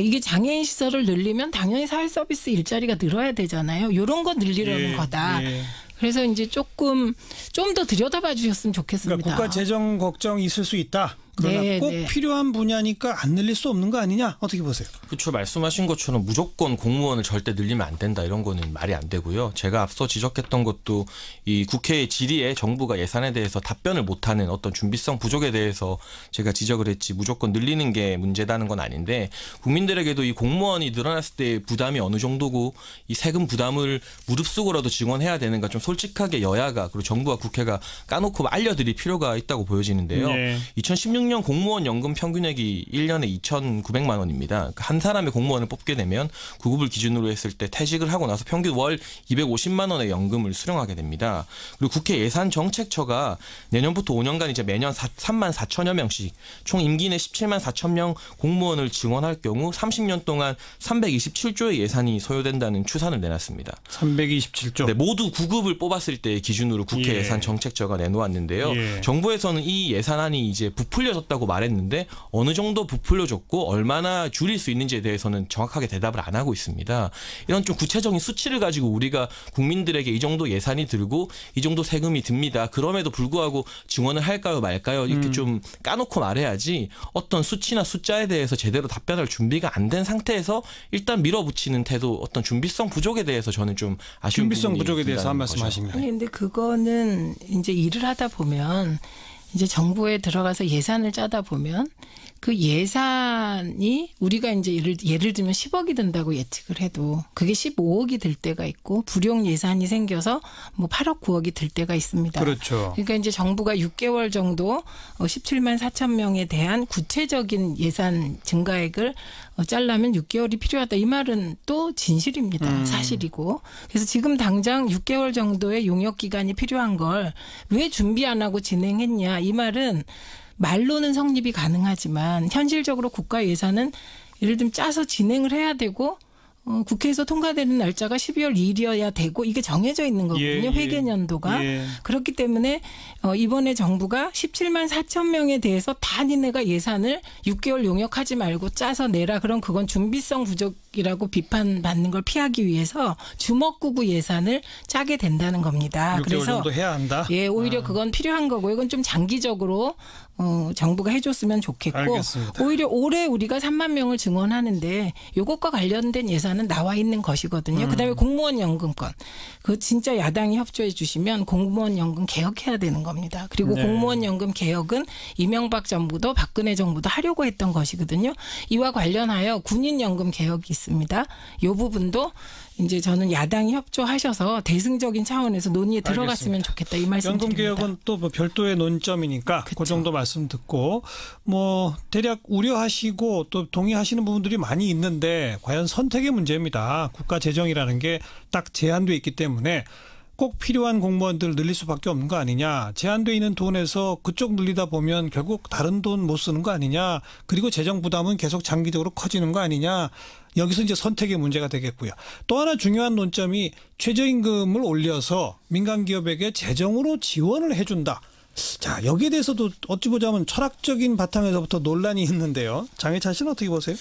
I: 이게 장애인 시설을 늘리면 당연히 사회 서비스 일자리가 늘어야 되잖아요. 이런 거 늘리려는 거다. 그래서 이제 조금 좀 더 들여다봐 주셨으면 좋겠습니다.
A: 그러니까 국가 재정 걱정이 있을 수 있다. 그러나 꼭 필요한 분야니까 안 늘릴 수 없는 거 아니냐? 어떻게 보세요?
J: 그렇죠. 말씀하신 것처럼 무조건 공무원을 절대 늘리면 안 된다. 이런 거는 말이 안 되고요. 제가 앞서 지적했던 것도 이 국회의 질의에 정부가 예산에 대해서 답변을 못하는 어떤 준비성 부족에 대해서 제가 지적을 했지 무조건 늘리는 게 문제다는 건 아닌데 국민들에게도 이 공무원이 늘어났을 때 부담이 어느 정도고 이 세금 부담을 무릅쓰고라도 증원해야 되는가 좀 솔직하게 여야가 그리고 정부와 국회가 까놓고 알려드릴 필요가 있다고 보여지는데요. 2016년 공무원 연금 평균액이 1년에 2,900만 원입니다. 그러니까 한 사람의 공무원을 뽑게 되면 구급을 기준으로 했을 때 퇴직을 하고 나서 평균 월 250만 원의 연금을 수령하게 됩니다. 그리고 국회 예산정책처가 내년부터 5년간 이제 매년 3만 4천여 명씩 총 임기 내 17만 4천 명 공무원을 증원할 경우 30년 동안 327조의 예산이 소요된다는 추산을 내놨습니다.
A: 327조.
J: 네, 모두 구급을 뽑았을 때 기준으로 국회 예산정책처가 내놓았는데요. 정부에서는 이 예산안이 이제 부풀려서 부풀려졌다고 말했는데 어느 정도 부풀려졌고 얼마나 줄일 수 있는지에 대해서는 정확하게 대답을 안 하고 있습니다. 이런 좀 구체적인 수치를 가지고 우리가 국민들에게 이 정도 예산이 들고 이 정도 세금이 듭니다. 그럼에도 불구하고 증원을 할까요 말까요 이렇게 좀 까놓고 말해야지 어떤 수치나 숫자에 대해서 제대로 답변할 준비가 안 된 상태에서 일단 밀어붙이는 태도 어떤 준비성 부족에 대해서 저는 좀 아쉬운
A: 준비성 부족에 대해서 한 말씀 하십니다.
I: 아니 근데 그거는 이제 일을 하다 보면 이제 정부에 들어가서 예산을 짜다 보면 그 예산이 우리가 이제 예를 들면 10억이 든다고 예측을 해도 그게 15억이 들 때가 있고 불용 예산이 생겨서 뭐 8억 9억이 들 때가 있습니다.
A: 그렇죠.
I: 그러니까 이제 정부가 6개월 정도 17만 4천 명에 대한 구체적인 예산 증가액을 짜려면 6개월이 필요하다. 이 말은 또 진실입니다. 사실이고. 그래서 지금 당장 6개월 정도의 용역 기간이 필요한 걸 왜 준비 안 하고 진행했냐. 이 말은 말로는 성립이 가능하지만 현실적으로 국가 예산은 예를 들면 짜서 진행을 해야 되고 국회에서 통과되는 날짜가 12월 2일이어야 되고 이게 정해져 있는 거거든요. 회계년도가. 그렇기 때문에 이번에 정부가 17만 4천 명에 대해서 다 니네가 예산을 6개월 용역하지 말고 짜서 내라. 그럼 그건 준비성 부족이라고 비판받는 걸 피하기 위해서 주먹구구 예산을 짜게 된다는 겁니다.
A: 6개월
I: 그래서
A: 정도 해야 한다?
I: 예, 오히려 그건 필요한 거고 이건 좀 장기적으로 정부가 해줬으면 좋겠고
A: 알겠습니다.
I: 오히려 올해 우리가 3만 명을 증원하는데 이것과 관련된 예산은 나와 있는 것이거든요. 그다음에 공무원 연금권. 그 진짜 야당이 협조해 주시면 공무원 연금 개혁해야 되는 겁니다. 그리고 공무원 연금 개혁은 이명박 정부도 박근혜 정부도 하려고 했던 것이거든요. 이와 관련하여 군인 연금 개혁이 있습니다. 이 부분도 이제 저는 야당이 협조하셔서 대승적인 차원에서 논의에 들어갔으면 좋겠다 이 말씀드립니다.
A: 연금 개혁은 또 뭐 별도의 논점이니까 그 정도 말씀 듣고 뭐 대략 우려하시고 또 동의하시는 부분들이 많이 있는데 과연 선택의 문제입니다. 국가 재정이라는 게 딱 제한돼 있기 때문에 꼭 필요한 공무원들 늘릴 수밖에 없는 거 아니냐. 제한돼 있는 돈에서 그쪽 늘리다 보면 결국 다른 돈 못 쓰는 거 아니냐. 그리고 재정 부담은 계속 장기적으로 커지는 거 아니냐. 여기서 이제 선택의 문제가 되겠고요. 또 하나 중요한 논점이 최저임금을 올려서 민간 기업에게 재정으로 지원을 해준다. 자, 여기에 대해서도 어찌 보자면 철학적인 바탕에서부터 논란이 있는데요. 장해찬 씨는 어떻게 보세요?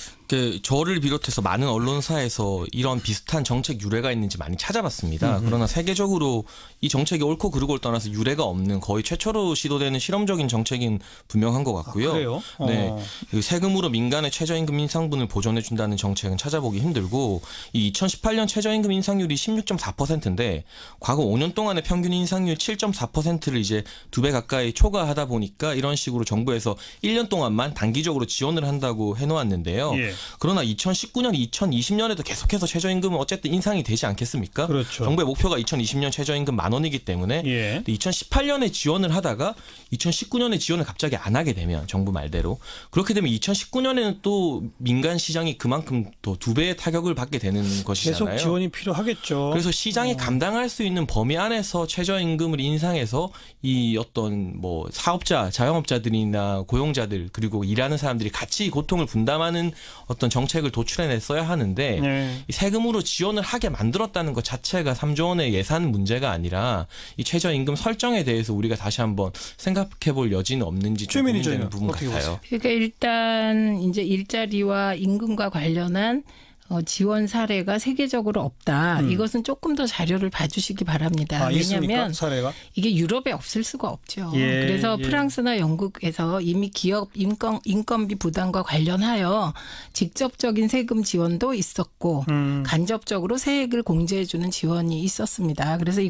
J: 저를 비롯해서 많은 언론사에서 이런 비슷한 정책 유래가 있는지 많이 찾아봤습니다. 그러나 세계적으로 이 정책이 옳고 그르고를 떠나서 유래가 없는 거의 최초로 시도되는 실험적인 정책인 분명한 것 같고요.
A: 그래요?
J: 네, 세금으로 민간의 최저임금 인상분을 보전해 준다는 정책은 찾아보기 힘들고 이 2018년 최저임금 인상률이 16.4%인데 과거 5년 동안의 평균 인상률 7.4%를 이제 2배 가까이 초과하다 보니까 이런 식으로 정부에서 1년 동안만 단기적으로 지원을 한다고 해놓았는데요. 그러나 2019년, 2020년에도 계속해서 최저임금은 어쨌든 인상이 되지 않겠습니까?
A: 그렇죠.
J: 정부의 목표가 2020년 최저임금 10,000원이기 때문에 2018년에 지원을 하다가 2019년에 지원을 갑자기 안 하게 되면 정부 말대로 그렇게 되면 2019년에는 또 민간 시장이 그만큼 또 2배의 타격을 받게 되는 것이잖아요.
A: 계속 지원이 필요하겠죠.
J: 그래서 시장이 감당할 수 있는 범위 안에서 최저임금을 인상해서 이 어떤 뭐 사업자, 자영업자들이나 고용자들 그리고 일하는 사람들이 같이 고통을 분담하는 어떤 정책을 도출해냈어야 하는데 이 세금으로 지원을 하게 만들었다는 것 자체가 3조 원의 예산 문제가 아니라 이 최저임금 설정에 대해서 우리가 다시 한번 생각해볼 여지는 없는지 좀 고민되는 부분 같아요.
I: 그러니까 일단 이제 일자리와 임금과 관련한 지원 사례가 세계적으로 없다. 이것은 조금 더 자료를 봐주시기 바랍니다. 왜냐하면
A: 사례가?
I: 이게 유럽에 없을 수가 없죠. 그래서 프랑스나 영국에서 이미 기업 인건비 부담과 관련하여 직접적인 세금 지원도 있었고 간접적으로 세액을 공제해주는 지원이 있었습니다. 그래서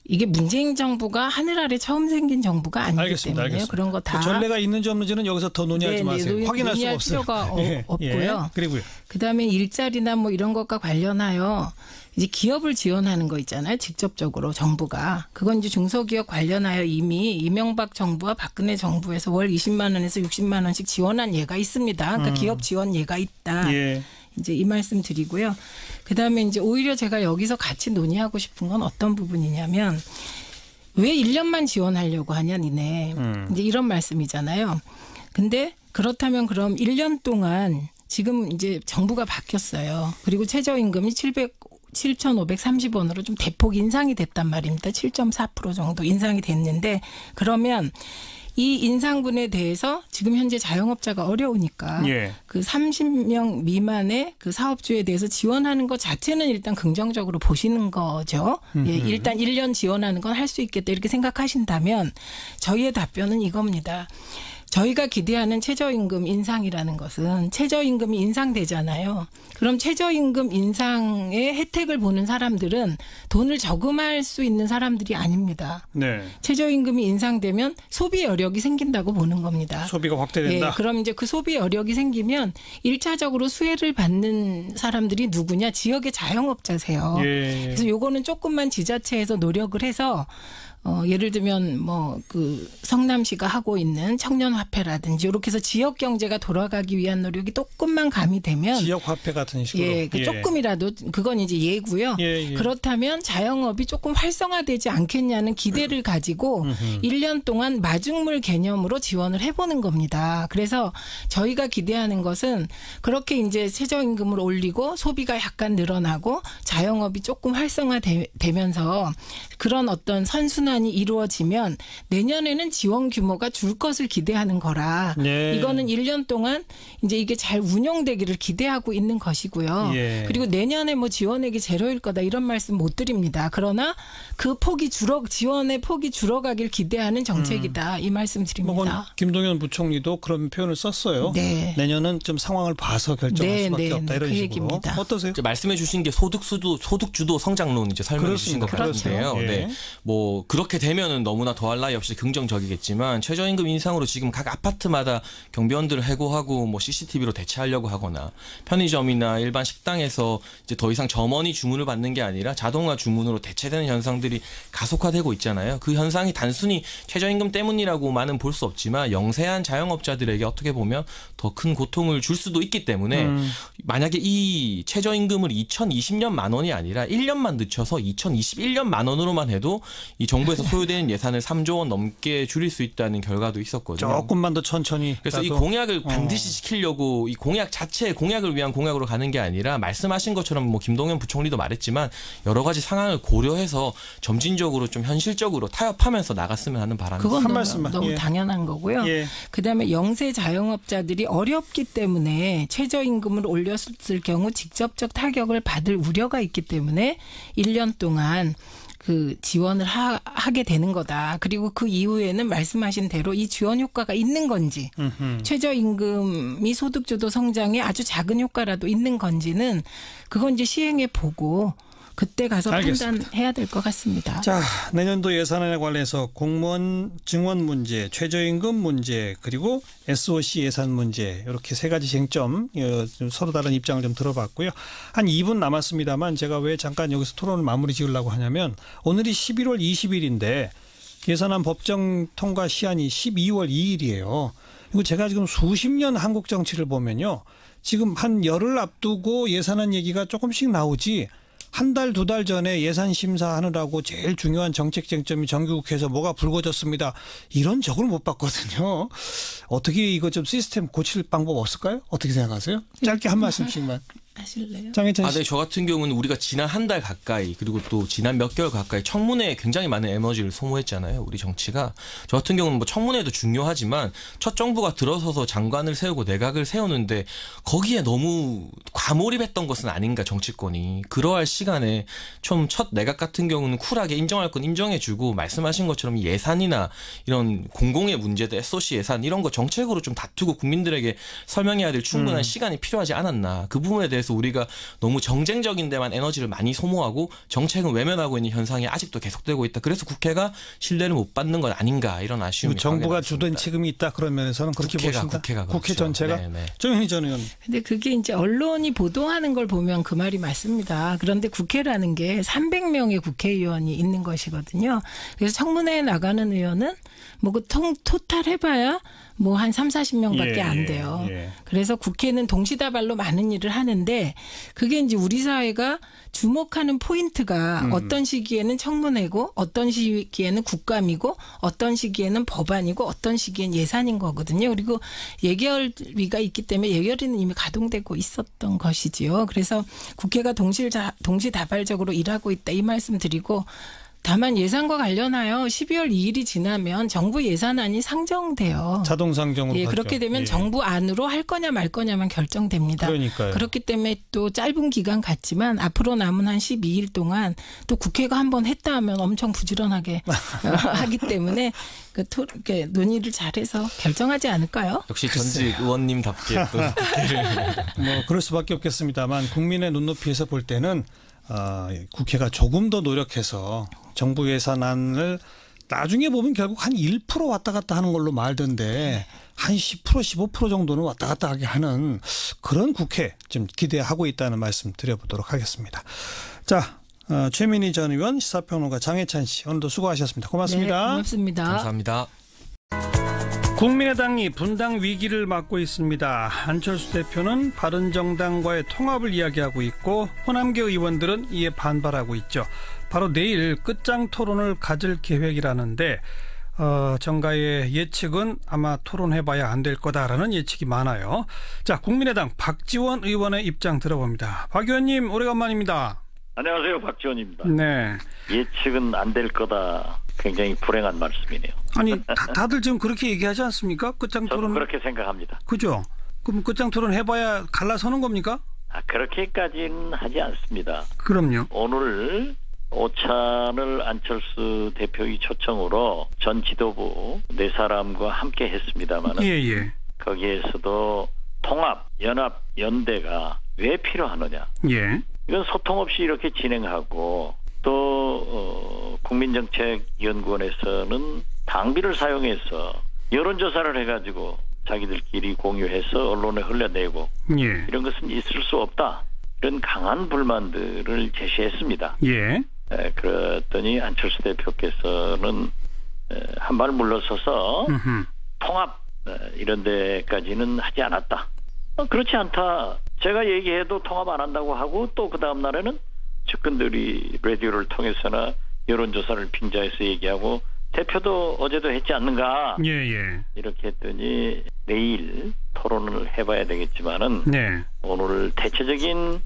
I: 이게 문재인 정부가 하늘 아래 처음 생긴 정부가 아니기 때문에 그런 거 다
A: 전례가 있는지 없는지는 여기서 더 논의하지 마세요. 확인할 수가 없어요.
I: 필요가 없고요.
A: 그리고요.
I: 그다음에 일자리나 뭐 이런 것과 관련하여 이제 기업을 지원하는 거 있잖아요. 직접적으로 정부가. 그건 이제 중소기업 관련하여 이미 이명박 정부와 박근혜 정부에서 월 20만 원에서 60만 원씩 지원한 예가 있습니다. 그러니까 기업 지원 예가 있다. 이제 이 말씀 드리고요. 그다음에 이제 오히려 제가 여기서 같이 논의하고 싶은 건 어떤 부분이냐면 왜 1년만 지원하려고 하냐 니네. 이제 이런 말씀이잖아요. 근데 그렇다면 그럼 1년 동안 지금 이제 정부가 바뀌었어요. 그리고 최저임금이 7,530원으로 좀 대폭 인상이 됐단 말입니다. 7.4% 정도 인상이 됐는데 그러면 이 인상분에 대해서 지금 현재 자영업자가 어려우니까 그 30명 미만의 그 사업주에 대해서 지원하는 것 자체는 일단 긍정적으로 보시는 거죠. 일단 1년 지원하는 건 할 수 있겠다 이렇게 생각하신다면 저희의 답변은 이겁니다. 저희가 기대하는 최저임금 인상이라는 것은 최저임금이 인상되잖아요. 그럼 최저임금 인상의 혜택을 보는 사람들은 돈을 저금할 수 있는 사람들이 아닙니다.
A: 네.
I: 최저임금이 인상되면 소비 여력이 생긴다고 보는 겁니다.
A: 소비가 확대된다.
I: 그럼 이제 그 소비 여력이 생기면 1차적으로 수혜를 받는 사람들이 누구냐? 지역의 자영업자세요. 그래서 요거는 조금만 지자체에서 노력을 해서 예를 들면 그 성남시가 하고 있는 청년화폐라든지 이렇게 해서 지역 경제가 돌아가기 위한 노력이 조금만 가미되면
A: 지역화폐 같은 식으로
I: 조금이라도 그건 이제 예고요. 그렇다면 자영업이 조금 활성화되지 않겠냐는 기대를 가지고 1년 동안 마중물 개념으로 지원을 해보는 겁니다. 그래서 저희가 기대하는 것은 그렇게 이제 최저임금을 올리고 소비가 약간 늘어나고 자영업이 조금 활성화되면서 그런 어떤 선순환이 이루어지면 내년에는 지원 규모가 줄 것을 기대하는 거라 이거는 1년 동안 이제 이게 잘 운영되기를 기대하고 있는 것이고요. 그리고 내년에 지원액이 제로일 거다 이런 말씀 못 드립니다. 그러나 그 지원의 폭이 줄어가길 기대하는 정책이다 이 말씀 드립니다.
A: 김동연 부총리도 그런 표현을 썼어요. 내년은 좀 상황을 봐서 결정할 수밖에 없다 이런
I: 그
A: 식으로.
I: 얘기입니다.
A: 어떠세요?
J: 말씀해 주신 게 소득주도 성장론 이제 설명해 주신 것 같은데요. 그렇게 되면은 너무나 더할 나위 없이 긍정적이겠지만 최저임금 인상으로 지금 각 아파트마다 경비원들을 해고하고 CCTV로 대체하려고 하거나 편의점이나 일반 식당에서 이제 더 이상 점원이 주문을 받는 게 아니라 자동화 주문으로 대체되는 현상들이 가속화되고 있잖아요. 그 현상이 단순히 최저임금 때문이라고만은 볼 수 없지만 영세한 자영업자들에게 어떻게 보면 더 큰 고통을 줄 수도 있기 때문에 만약에 이 최저임금을 2020년 만 원이 아니라 1년만 늦춰서 2021년 만 원으로만 해도 이 정부에서 소요되는 예산을 3조 원 넘게 줄일 수 있다는 결과도 있었거든요.
A: 조금만 더 천천히.
J: 그래서 이 공약을 반드시 지키려고 이 공약 자체의 공약을 위한 공약으로 가는 게 아니라 말씀하신 것처럼 김동연 부총리도 말했지만 여러 가지 상황을 고려해서 점진적으로 좀 현실적으로 타협하면서 나갔으면 하는 바람입니다.
I: 그건 너무 당연한 거고요. 그다음에 영세 자영업자들이 어렵기 때문에 최저임금을 올렸을 경우 직접적 타격을 받을 우려가 있기 때문에 1년 동안 그 지원을 하게 되는 거다. 그리고 그 이후에는 말씀하신 대로 이 지원 효과가 있는 건지 최저임금이 소득주도 성장에 아주 작은 효과라도 있는 건지는 그건 이제 시행해 보고 그때 가서 알겠습니다. 판단해야 될 것 같습니다.
A: 자, 내년도 예산안에 관해서 공무원 증원 문제, 최저임금 문제, 그리고 SOC 예산 문제 이렇게 세 가지 쟁점 서로 다른 입장을 좀 들어봤고요. 한 2분 남았습니다만 제가 왜 잠깐 여기서 토론을 마무리 지으려고 하냐면 오늘이 11월 20일인데 예산안 법정 통과 시한이 12월 2일이에요. 그리고 제가 지금 수십 년 한국 정치를 보면요. 지금 한 열흘 앞두고 예산안 얘기가 조금씩 나오지 한 달, 두 달 전에 예산 심사하느라고 제일 중요한 정책 쟁점이 정기국회에서 뭐가 불거졌습니다. 이런 적을 못 봤거든요. 어떻게 이거 좀 시스템 고칠 방법 없을까요? 어떻게 생각하세요? 짧게 한 말씀씩만.
I: 하실래요?
A: 장혜찬 씨.
J: 네, 저 같은 경우는 우리가 지난 한 달 가까이 그리고 또 지난 몇 개월 가까이 청문회에 굉장히 많은 에너지를 소모했잖아요. 우리 정치가. 저 같은 경우는 청문회도 중요하지만 첫 정부가 들어서서 장관을 세우고 내각을 세우는데 거기에 너무 과몰입했던 것은 아닌가 정치권이. 그러할 시간에 좀 첫 내각 같은 경우는 쿨하게 인정할 건 인정해주고 말씀하신 것처럼 예산이나 이런 공공의 문제들 SOC 예산 이런 거 정책으로 좀 다투고 국민들에게 설명해야 될 충분한 시간이 필요하지 않았나. 그 부분에 대해서 우리가 너무 정쟁적인 데만 에너지를 많이 소모하고 정책은 외면하고 있는 현상이 아직도 계속되고 있다. 그래서 국회가 신뢰를 못 받는 건 아닌가 이런 아쉬움이
A: 정부가 주된 책임이 있다 그런 면에서는 그렇게 보신다. 국회
J: 그렇죠.
A: 전체가. 조현희 전 의원.
I: 근데 그게 이제 언론이 보도하는 걸 보면 그 말이 맞습니다. 그런데 국회라는 게 300명의 국회의원이 있는 것이거든요. 그래서 청문회에 나가는 의원은 그 토탈 해봐야 한 30-40명밖에 안 돼요. 그래서 국회는 동시다발로 많은 일을 하는데 그게 이제 우리 사회가 주목하는 포인트가 어떤 시기에는 청문회고 어떤 시기에는 국감이고 어떤 시기에는 법안이고 어떤 시기엔 예산인 거거든요. 그리고 예결위가 있기 때문에 예결위는 이미 가동되고 있었던 것이지요. 그래서 국회가 동시다발적으로 일하고 있다 이 말씀 드리고 다만 예산과 관련하여 12월 2일이 지나면 정부 예산안이 상정돼요.
A: 자동 상정으로.
I: 예, 그렇게 되면
A: 예.
I: 정부 안으로 할 거냐 말 거냐만 결정됩니다.
A: 그러니까요.
I: 그렇기 때문에 또 짧은 기간 같지만 앞으로 남은 한 12일 동안 또 국회가 한번 했다 하면 엄청 부지런하게 하기 때문에 이렇게 논의를 잘해서 결정하지 않을까요?
J: 역시 전직 의원님답게 또
A: 뭐 그럴 수밖에 없겠습니다만 국민의 눈높이에서 볼 때는 국회가 조금 더 노력해서 정부 예산안을 나중에 보면 결국 한 1% 왔다 갔다 하는 걸로 말던데 한 10% 15% 정도는 왔다 갔다 하게 하는 그런 국회 좀 기대하고 있다는 말씀 드려보도록 하겠습니다. 자, 최민희 전 의원, 시사평론가 장혜찬 씨 오늘도 수고하셨습니다. 고맙습니다.
I: 네, 고맙습니다.
J: 감사합니다.
A: 국민의당이 분당 위기를 맞고 있습니다. 안철수 대표는 바른정당과의 통합을 이야기하고 있고 호남계 의원들은 이에 반발하고 있죠. 바로 내일 끝장 토론을 가질 계획이라는데 정가의 예측은 아마 토론해봐야 안 될 거다라는 예측이 많아요. 자, 국민의당 박지원 의원의 입장 들어봅니다. 박 의원님 오래간만입니다.
B: 안녕하세요. 박지원입니다.
A: 네.
B: 예측은 안 될 거다. 굉장히 불행한 말씀이네요.
A: 아니 다들 지금 그렇게 얘기하지 않습니까? 끝장 토론.
B: 저는 그렇게 생각합니다.
A: 그죠? 그럼 끝장 토론 해봐야 갈라서는 겁니까?
B: 그렇게까지는 하지 않습니다.
A: 그럼요.
B: 오늘 오찬을 안철수 대표의 초청으로 전 지도부 네 사람과 함께 했습니다만
A: 예.
B: 거기에서도 통합, 연합, 연대가 왜 필요하느냐.
A: 예.
B: 이건 소통 없이 이렇게 진행하고 또 국민정책연구원에서는 당비를 사용해서 여론조사를 해가지고 자기들끼리 공유해서 언론에 흘려내고
A: 예.
B: 이런 것은 있을 수 없다. 이런 강한 불만들을 제시했습니다.
A: 예.
B: 그랬더니 안철수 대표께서는 한 발 물러서서 통합 이런 데까지는 하지 않았다. 그렇지 않다. 제가 얘기해도 통합 안 한다고 하고 또 그 다음 날에는 측근들이 라디오를 통해서나 여론조사를 빙자해서 얘기하고 대표도 어제도 했지 않는가.
A: 예.
B: 이렇게 했더니 내일 토론을 해봐야 되겠지만은
A: 네.
B: 오늘 대체적인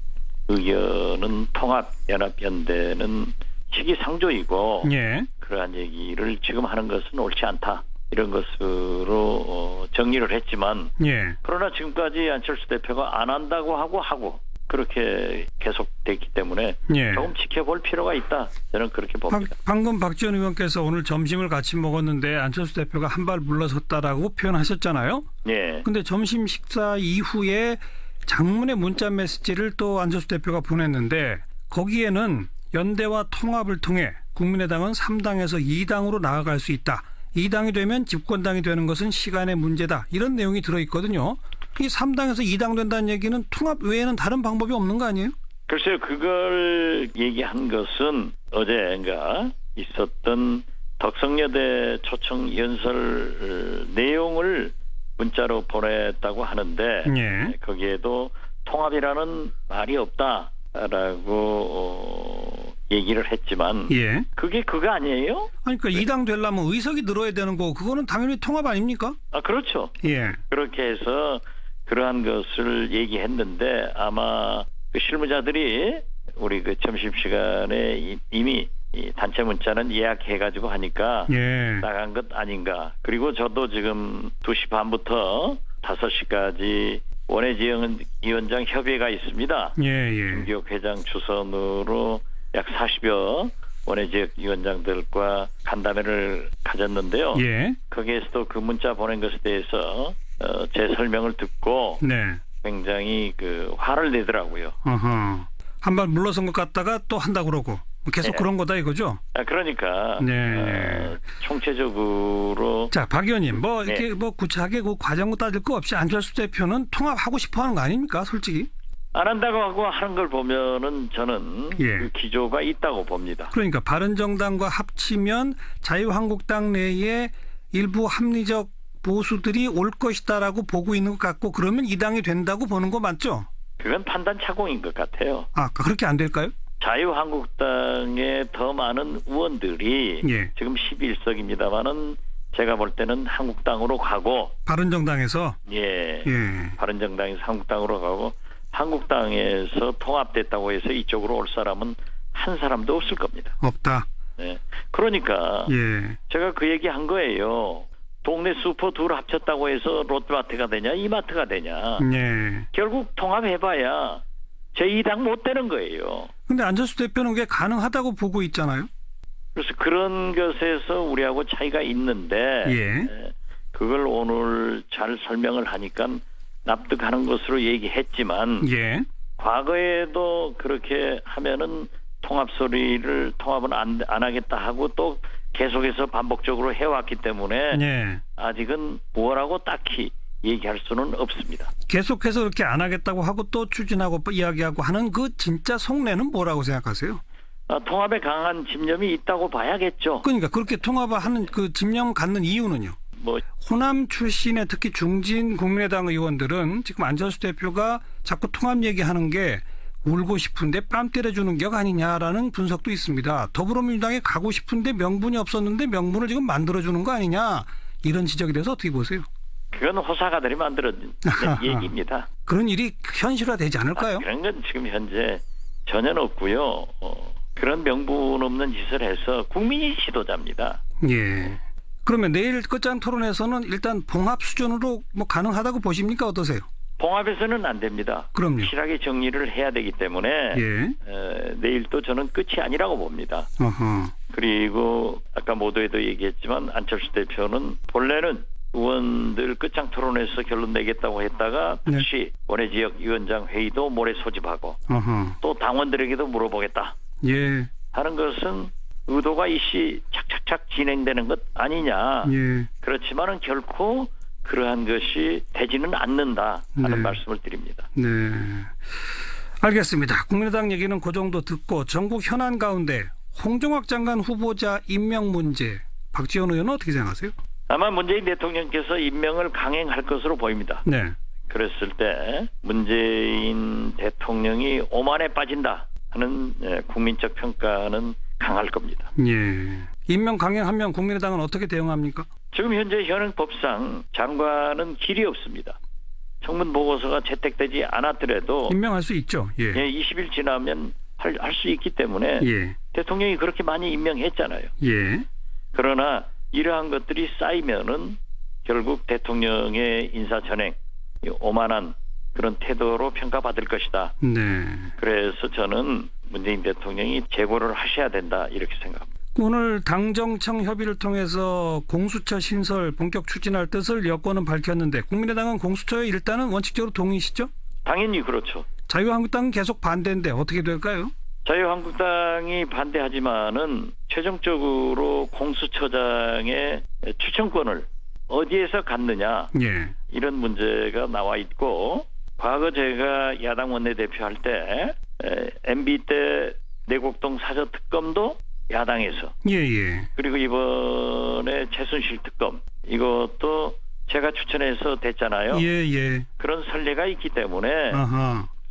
B: 의견은 통합, 연합, 연대는 시기상조이고
A: 예.
B: 그러한 얘기를 지금 하는 것은 옳지 않다. 이런 것으로 정리를 했지만
A: 예.
B: 그러나 지금까지 안철수 대표가 안 한다고 하고 그렇게 계속됐기 때문에
A: 예.
B: 조금 지켜볼 필요가 있다. 저는 그렇게 봅니다.
A: 방금 박지원 의원께서 오늘 점심을 같이 먹었는데 안철수 대표가 한 발 물러섰다라고 표현하셨잖아요.
B: 예.
A: 근데 점심 식사 이후에 장문의 문자 메시지를 또 안철수 대표가 보냈는데 거기에는 연대와 통합을 통해 국민의당은 3당에서 2당으로 나아갈 수 있다. 2당이 되면 집권당이 되는 것은 시간의 문제다. 이런 내용이 들어있거든요. 이 3당에서 2당 된다는 얘기는 통합 외에는 다른 방법이 없는 거 아니에요?
B: 글쎄요. 그걸 얘기한 것은 어제인가 있었던 덕성여대 초청 연설 내용을 문자로 보냈다고 하는데
A: 예.
B: 거기에도 통합이라는 말이 없다라고 얘기를 했지만
A: 예.
B: 그게 그거 아니에요?
A: 아니 그러니까 2당 되려면 의석이 늘어야 되는 거 그거는 당연히 통합 아닙니까?
B: 그렇죠.
A: 예.
B: 그렇게 해서 그러한 것을 얘기했는데 아마 그 실무자들이 우리 그 점심시간에 이미 이 단체 문자는 예약해가지고 하니까
A: 예.
B: 나간 것 아닌가. 그리고 저도 지금 2시 반부터 5시까지 원외지원장 협의회가 있습니다.
A: 예.
B: 김기옥 회장 주선으로 약 40여 원외지역위원장들과 간담회를 가졌는데요.
A: 예.
B: 거기에서도 그 문자 보낸 것에 대해서 제 설명을 듣고
A: 네.
B: 굉장히 그 화를 내더라고요.
A: 한 발 물러선 것 같다가 또 한다 그러고 계속
B: 네.
A: 그런 거다 이거죠?
B: 그러니까
A: 네.
B: 총체적으로
A: 자, 박 의원님 뭐
B: 네.
A: 이렇게 뭐 구체하게 그 과정 따질 거 없이 안철수 대표는 통합하고 싶어 하는 거 아닙니까? 솔직히.
B: 안 한다고 하고 하는 걸 보면은 저는
A: 예.
B: 그 기조가 있다고 봅니다.
A: 그러니까 바른정당과 합치면 자유한국당 내에 일부 합리적 보수들이 올 것이다라고 보고 있는 것 같고 그러면 이 당이 된다고 보는 거 맞죠?
B: 그건 판단 착오인 것 같아요.
A: 그렇게 안 될까요?
B: 자유한국당에 더 많은 의원들이
A: 예.
B: 지금 11석입니다만은 제가 볼 때는 한국당으로 가고
A: 바른정당에서
B: 예.
A: 예.
B: 바른정당에서 한국당으로 가고 한국당에서 통합됐다고 해서 이쪽으로 올 사람은 한 사람도 없을 겁니다.
A: 없다.
B: 네. 그러니까 제가 그 얘기 한 거예요. 동네 슈퍼 둘 합쳤다고 해서 롯데마트가 되냐 이마트가 되냐. 결국 통합해봐야 제2당 못 되는 거예요.
A: 근데 안철수 대표는 그게 가능하다고 보고 있잖아요.
B: 그래서 그런 것에서 우리하고 차이가 있는데 그걸 오늘 잘 설명을 하니까 납득하는 것으로 얘기했지만 과거에도 그렇게 하면은 통합은 안 하겠다 하고 또 계속해서 반복적으로 해왔기 때문에 아직은 뭐라고 딱히 얘기할 수는 없습니다.
A: 계속해서 그렇게 안 하겠다고 하고 또 추진하고 이야기하고 하는 그 진짜 속내는 뭐라고 생각하세요?
B: 통합에 강한 집념이 있다고 봐야겠죠.
A: 그러니까 그렇게 통합하는 그 집념 갖는 이유는요? 호남 출신의 특히 중진 국민의당 의원들은 지금 안철수 대표가 자꾸 통합 얘기하는 게 울고 싶은데 뺨 때려주는 격 아니냐라는 분석도 있습니다. 더불어민주당에 가고 싶은데 명분이 없었는데 명분을 지금 만들어주는 거 아니냐 이런 지적에 대해서 어떻게 보세요?
B: 그건 호사가들이 만들어진 얘기입니다.
A: 그런 일이 현실화되지 않을까요?
B: 그런 건 지금 현재 전혀 없고요. 그런 명분 없는 짓을 해서 국민이 지도자입니다.
A: 그러면 내일 끝장 토론에서는 일단 봉합 수준으로 뭐 가능하다고 보십니까? 어떠세요?
B: 봉합에서는 안 됩니다.
A: 그럼요.
B: 확실하게 정리를 해야 되기 때문에 내일 또 저는 끝이 아니라고 봅니다. 그리고 아까 모두에도 얘기했지만 안철수 대표는 본래는 의원들 끝장 토론에서 결론 내겠다고 했다가 다시 원외 지역 위원장 회의도 모레 소집하고 또 당원들에게도 물어보겠다 하는 것은 의도가 일시 착착착 진행되는 것 아니냐. 그렇지만은 결코 그러한 것이 되지는 않는다 하는 말씀을 드립니다.
A: 알겠습니다. 국민의당 얘기는 그 정도 듣고 전국 현안 가운데 홍정학 장관 후보자 임명 문제 박지원 의원은 어떻게 생각하세요?
B: 아마 문재인 대통령께서 임명을 강행할 것으로 보입니다. 그랬을 때 문재인 대통령이 오만에 빠진다 하는 국민적 평가는 강할 겁니다.
A: 임명 강행하면 국민의당은 어떻게 대응합니까?
B: 지금 현재 현행법상 장관은 길이 없습니다. 청문 보고서가 채택되지 않았더라도
A: 임명할 수 있죠.
B: 20일 지나면 할 수 있기 때문에 대통령이 그렇게 많이 임명했잖아요. 그러나 이러한 것들이 쌓이면은 결국 대통령의 인사 전행, 오만한 그런 태도로 평가받을 것이다. 그래서 저는 문재인 대통령이 재고를 하셔야 된다 이렇게 생각합니다.
A: 오늘 당정청 협의를 통해서 공수처 신설 본격 추진할 뜻을 여권은 밝혔는데 국민의당은 공수처에 일단은 원칙적으로 동의시죠?
B: 당연히 그렇죠.
A: 자유한국당은 계속 반대인데 어떻게 될까요?
B: 자유한국당이 반대하지만은 최종적으로 공수처장의 추천권을 어디에서 갖느냐 이런 문제가 나와 있고 과거 제가 야당 원내대표 할 때 MB 때 내곡동 사저특검도 야당에서 그리고 이번에 최순실 특검 이것도 제가 추천해서 됐잖아요. 그런 선례가 있기 때문에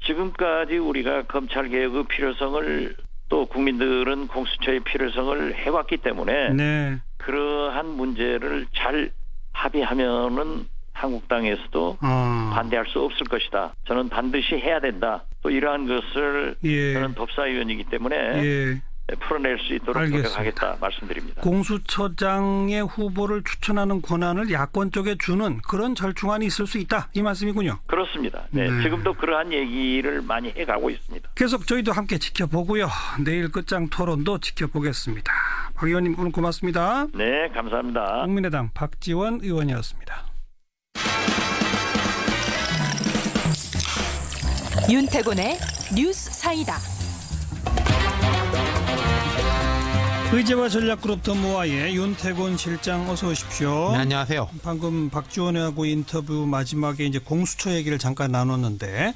B: 지금까지 우리가 검찰개혁의 필요성을 또 국민들은 공수처의 필요성을 해왔기 때문에 그러한 문제를 잘 합의하면은 한국당에서도 반대할 수 없을 것이다. 저는 반드시 해야 된다. 또 이러한 것을 저는 법사위원이기 때문에 풀어낼 수 있도록 노력하겠다 말씀드립니다.
A: 공수처장의 후보를 추천하는 권한을 야권 쪽에 주는 그런 절충안이 있을 수 있다. 이 말씀이군요.
B: 그렇습니다. 지금도 그러한 얘기를 많이 해가고 있습니다.
A: 계속 저희도 함께 지켜보고요. 내일 끝장 토론도 지켜보겠습니다. 박 의원님 오늘 고맙습니다.
B: 네, 감사합니다.
A: 국민의당 박지원 의원이었습니다.
C: 윤태곤의 뉴스 사이다.
A: 의제와 전략그룹 더모아의 윤태곤 실장 어서 오십시오.
D: 네, 안녕하세요.
A: 방금 박지원하고 인터뷰 마지막에 이제 공수처 얘기를 잠깐 나눴는데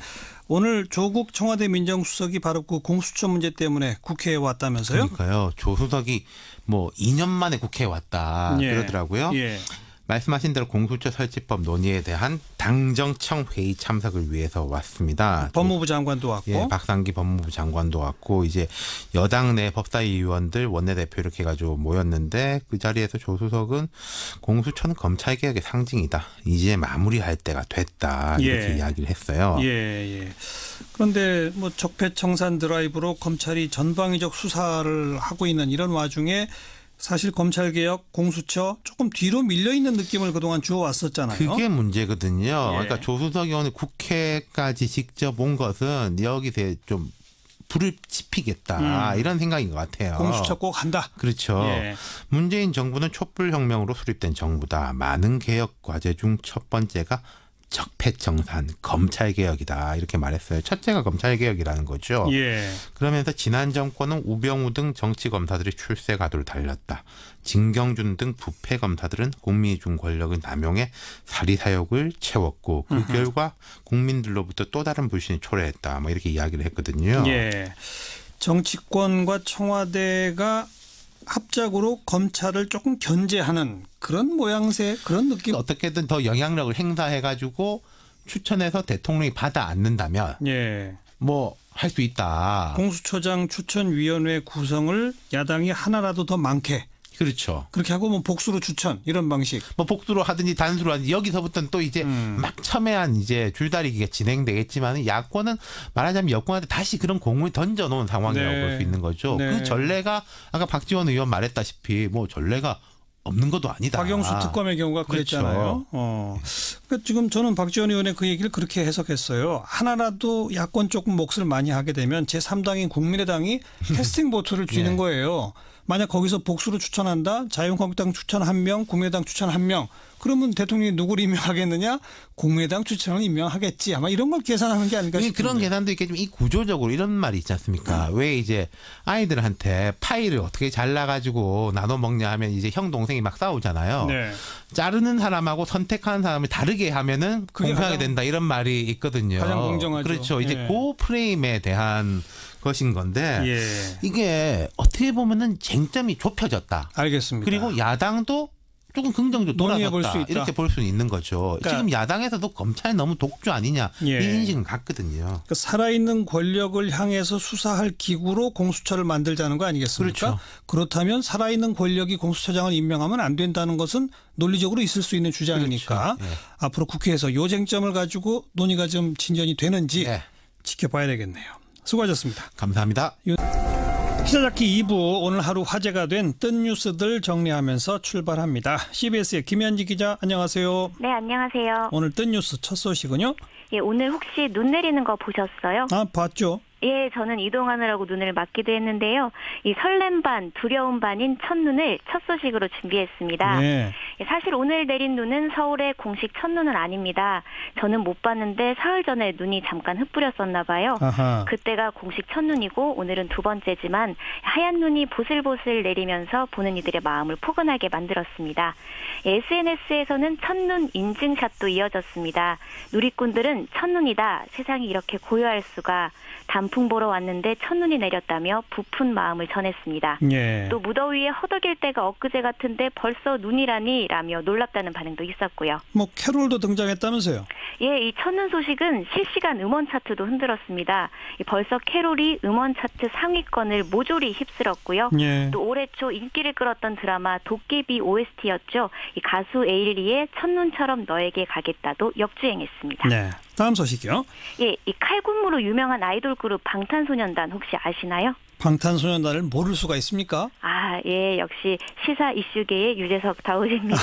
A: 오늘 조국 청와대 민정수석이 바로 그 공수처 문제 때문에 국회에 왔다면서요?
D: 그러니까요. 조 수석이 뭐 2년 만에 국회에 왔다 그러더라고요. 말씀하신 대로 공수처 설치법 논의에 대한 당정청 회의 참석을 위해서 왔습니다.
A: 법무부 장관도 왔고,
D: 예, 박상기 법무부 장관도 왔고, 이제 여당 내 법사위 의원들 원내대표 이렇게 해가지고 모였는데 그 자리에서 조수석은 공수처는 검찰 개혁의 상징이다. 이제 마무리할 때가 됐다. 이렇게 이야기를 했어요.
A: 예. 그런데 뭐 적폐청산 드라이브로 검찰이 전방위적 수사를 하고 있는 이런 와중에 사실 검찰개혁, 공수처 조금 뒤로 밀려있는 느낌을 그동안 주어왔었잖아요.
D: 그게 문제거든요. 그러니까 조수석 의원이 국회까지 직접 온 것은 여기서 좀 불을 지피겠다 이런 생각인 것 같아요.
A: 공수처 꼭 한다.
D: 그렇죠. 문재인 정부는 촛불혁명으로 수립된 정부다. 많은 개혁 과제 중 첫 번째가 적폐청산, 검찰개혁이다. 이렇게 말했어요. 첫째가 검찰개혁이라는 거죠. 그러면서 지난 정권은 우병우 등 정치검사들이 출세 가도를 달렸다. 진경준 등 부패검사들은 국민이 준 권력을 남용해 사리사욕을 채웠고 그 결과 국민들로부터 또 다른 불신이 초래했다. 뭐 이렇게 이야기를 했거든요.
A: 정치권과 청와대가 합작으로 검찰을 조금 견제하는 그런 모양새, 그런 느낌.
D: 어떻게든 더 영향력을 행사해가지고 추천해서 대통령이 받아 안는다면 뭐 할 수 있다.
A: 공수처장 추천위원회 구성을 야당이 하나라도 더 많게.
D: 그렇죠.
A: 그렇게 하고 뭐 복수로 추천 이런 방식.
D: 뭐 복수로 하든지 단수로 하든지 여기서부터는 또 이제 막 첨예한 이제 줄다리기가 진행되겠지만 야권은 말하자면 여권한테 다시 그런 공을 던져놓은 상황이라고 볼 수 있는 거죠. 그 전례가 아까 박지원 의원 말했다시피 뭐 전례가 없는 것도 아니다.
A: 박영수 특검의 경우가 그랬잖아요. 그러니까 지금 저는 박지원 의원의 그 얘기를 그렇게 해석했어요. 하나라도 야권 조금 몫을 많이 하게 되면 제3당인 국민의당이 캐스팅 보트를 쥐는 거예요. 만약 거기서 복수로 추천한다. 자유한국당 추천 1명, 국민의당 추천 1명. 그러면 대통령이 누구를 임명하겠느냐? 국민의당 추천을 임명하겠지. 아마 이런 걸 계산하는 게 아닐까 싶은데.
D: 그런 계산도 있겠지만 이 구조적으로 이런 말이 있지 않습니까? 왜 이제 아이들한테 파이를 어떻게 잘라가지고 나눠 먹냐 하면 이제 형 동생이 막 싸우잖아요. 자르는 사람하고 선택하는 사람을 다르게 하면은 공평하게 된다. 이런 말이 있거든요.
A: 가장 공정하죠.
D: 그렇죠. 이제 그 프레임에 대한 것인 건데 이게 어떻게 보면은 쟁점이 좁혀졌다.
A: 알겠습니다.
D: 그리고 야당도 조금 긍정적으로 돌아섰다. 이렇게 볼 수는 있는 거죠. 그러니까 지금 야당에서도 검찰이 너무 독주 아니냐 이 인식은 같거든요.
A: 그러니까 살아있는 권력을 향해서 수사할 기구로 공수처를 만들자는 거 아니겠습니까?
D: 그렇죠.
A: 그렇다면 살아있는 권력이 공수처장을 임명하면 안 된다는 것은 논리적으로 있을 수 있는 주장이니까 앞으로 국회에서 이 쟁점을 가지고 논의가 좀 진전이 되는지 지켜봐야 되겠네요. 수고하셨습니다.
D: 감사합니다.
A: 시사자키 2부 오늘 하루 화제가 된 뜬 뉴스들 정리하면서 출발합니다. CBS의 김현지 기자 안녕하세요.
E: 네, 안녕하세요.
A: 오늘 뜬 뉴스 첫 소식은요?
E: 오늘 혹시 눈 내리는 거 보셨어요?
A: 봤죠.
E: 예, 저는 이동하느라고 눈을 맞기도 했는데요. 이 설렘 반, 두려움 반인 첫눈을 첫 소식으로 준비했습니다. 사실 오늘 내린 눈은 서울의 공식 첫눈은 아닙니다. 저는 못 봤는데 사흘 전에 눈이 잠깐 흩뿌렸었나 봐요. 그때가 공식 첫눈이고 오늘은 두 번째지만 하얀 눈이 보슬보슬 내리면서 보는 이들의 마음을 포근하게 만들었습니다. SNS에서는 첫눈 인증샷도 이어졌습니다. 누리꾼들은 첫눈이다. 세상이 이렇게 고요할 수가. 단풍 보러 왔는데 첫눈이 내렸다며 부푼 마음을 전했습니다. 또 무더위에 허덕일 때가 엊그제 같은데 벌써 눈이라니 라며 놀랍다는 반응도 있었고요.
A: 뭐 캐롤도 등장했다면서요?
E: 예, 이 첫눈 소식은 실시간 음원 차트도 흔들었습니다. 벌써 캐롤이 음원 차트 상위권을 모조리 휩쓸었고요. 또 올해 초 인기를 끌었던 드라마 도깨비 OST였죠. 이 가수 에일리의 첫눈처럼 너에게 가겠다도 역주행했습니다.
A: 다음 소식이요?
E: 예, 이 칼군무로 유명한 아이돌 그룹 방탄소년단 혹시 아시나요?
A: 방탄소년단을 모를 수가 있습니까?
E: 예, 역시 시사 이슈계의 유재석 다우입니다.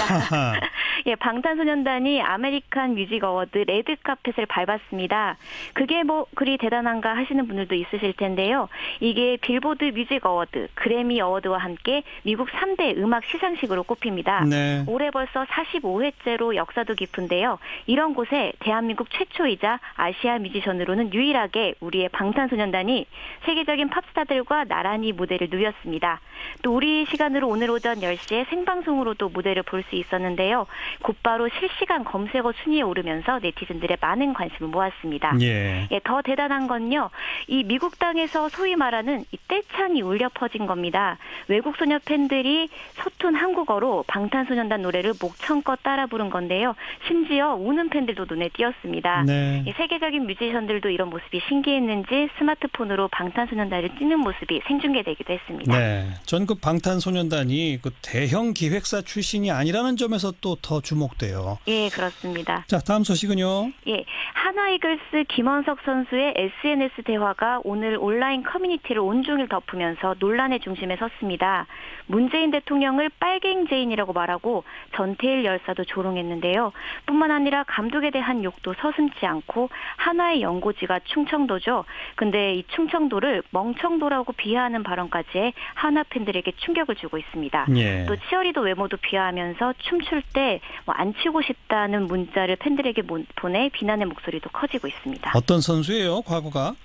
E: 예, 방탄소년단이 아메리칸 뮤직 어워드 레드카펫을 밟았습니다. 그게 뭐 그리 대단한가 하시는 분들도 있으실 텐데요. 이게 빌보드 뮤직 어워드, 그래미 어워드와 함께 미국 3대 음악 시상식으로 꼽힙니다. 올해 벌써 45회째로 역사도 깊은데요. 이런 곳에 대한민국 최초 최초이자 아시아 뮤지션으로는 유일하게 우리의 방탄소년단이 세계적인 팝스타들과 나란히 무대를 누볐습니다. 또 우리 시간으로 오늘 오전 10시에 생방송으로도 무대를 볼 수 있었는데요. 곧바로 실시간 검색어 순위에 오르면서 네티즌들의 많은 관심을 모았습니다. 예, 더 대단한 건요. 이 미국 땅에서 소위 말하는 이 떼창이 울려 퍼진 겁니다. 외국 소녀 팬들이 서툰 한국어로 방탄소년단 노래를 목청껏 따라 부른 건데요. 심지어 우는 팬들도 눈에 띄었습니다. 네. 이 세계적인 뮤지션들도 이런 모습이 신기했는지 스마트폰으로 방탄소년단을 찍는 모습이 생중계되기도 했습니다.
A: 네, 전국 방탄소년단이 그 대형 기획사 출신이 아니라는 점에서 또 더 주목돼요.
E: 예, 그렇습니다.
A: 자, 다음 소식은요.
E: 예, 한화이글스 김원석 선수의 SNS 대화가 오늘 온라인 커뮤니티를 온종일 덮으면서 논란의 중심에 섰습니다. 문재인 대통령을 빨갱제인이라고 말하고 전태일 열사도 조롱했는데요. 뿐만 아니라 감독에 대한 욕도 서슴지 않고 한화의 연고지가 충청도죠. 근데 이 충청도를 멍청도라고 비하하는 발언까지 해 한화 팬들에게 충격을 주고 있습니다. 예. 또 치어리더 외모도 비하하면서 춤출 때 뭐 안 치고 싶다는 문자를 팬들에게 보내 비난의 목소리도 커지고 있습니다.
A: 어떤 선수예요, 과거가?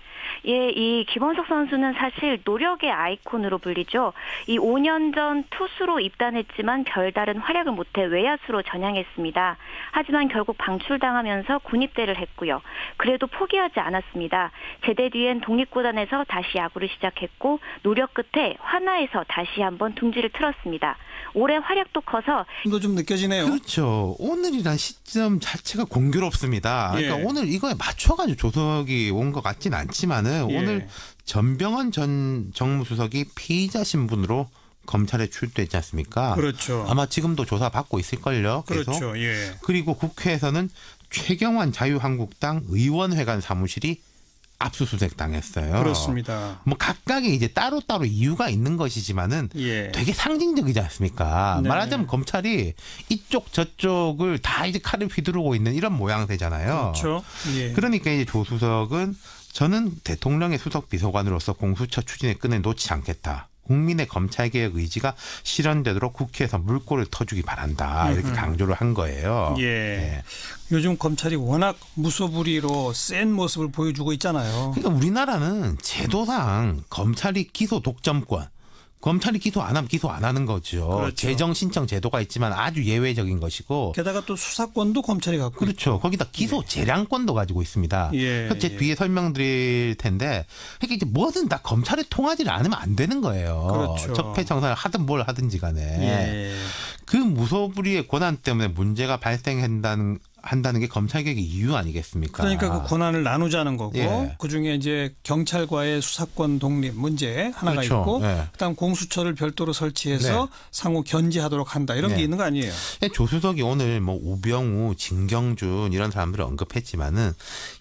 E: 예, 이 김원석 선수는 사실 노력의 아이콘으로 불리죠. 이 5년 전 투수로 입단했지만 별다른 활약을 못해 외야수로 전향했습니다. 하지만 결국 방출당하면서 군입대를 했고요. 그래도 포기하지 않았습니다. 제대 뒤엔 독립구단에서 다시 야구를 시작했고 노력 끝에 한화에서 다시 한번 둥지를 틀었습니다. 올해 활약도 커서
A: 또 좀 느껴지네요.
D: 그렇죠. 오늘이란 시점 자체가 공교롭습니다. 그러니까 오늘 이거에 맞춰가지고 조석이 온 것 같진 않지만은 오늘 전병헌 전 정무수석이 피의자 신분으로 검찰에 출두했지 않습니까?
A: 그렇죠.
D: 아마 지금도 조사받고 있을걸요. 계속.
A: 그렇죠. 예.
D: 그리고 국회에서는 최경환 자유한국당 의원회관 사무실이 압수수색 당했어요.
A: 그렇습니다.
D: 뭐 각각의 이제 따로따로 이유가 있는 것이지만은 되게 상징적이지 않습니까?
A: 네.
D: 말하자면 검찰이 이쪽 저쪽을 다 이제 칼을 휘두르고 있는 이런 모양새잖아요.
A: 그렇죠. 예.
D: 그러니까 이제 조 수석은 저는 대통령의 수석 비서관으로서 공수처 추진의 끈을 놓지 않겠다. 국민의 검찰개혁 의지가 실현되도록 국회에서 물꼬를 터주기 바란다. 이렇게 강조를 한 거예요.
A: 예. 요즘 검찰이 워낙 무소불위로 센 모습을 보여주고 있잖아요.
D: 그러니까 우리나라는 제도상 검찰이 기소 독점권, 검찰이 기소 안 하면 기소 안 하는 거죠.
A: 그렇죠.
D: 재정 신청 제도가 있지만 아주 예외적인 것이고.
A: 게다가 또 수사권도 검찰이 갖고
D: 그렇죠. 거기다 기소 재량권도 가지고 있습니다. 제 뒤에 설명드릴 텐데 그러니까 이제 뭐든 다 검찰에 통하지를 않으면 안 되는 거예요.
A: 그렇죠.
D: 적폐청산을 하든 뭘 하든지 간에. 그 무소불위의 권한 때문에 문제가 발생한다는 게 검찰개혁의 이유 아니겠습니까?
A: 그러니까 그 권한을 나누자는 거고 그중에 이제 경찰과의 수사권 독립 문제 하나가
D: 그렇죠.
A: 있고 그다음 공수처를 별도로 설치해서 상호 견제하도록 한다 이런 게 있는 거 아니에요?
D: 조수석이 오늘 뭐 우병우, 진경준 이런 사람들을 언급했지만은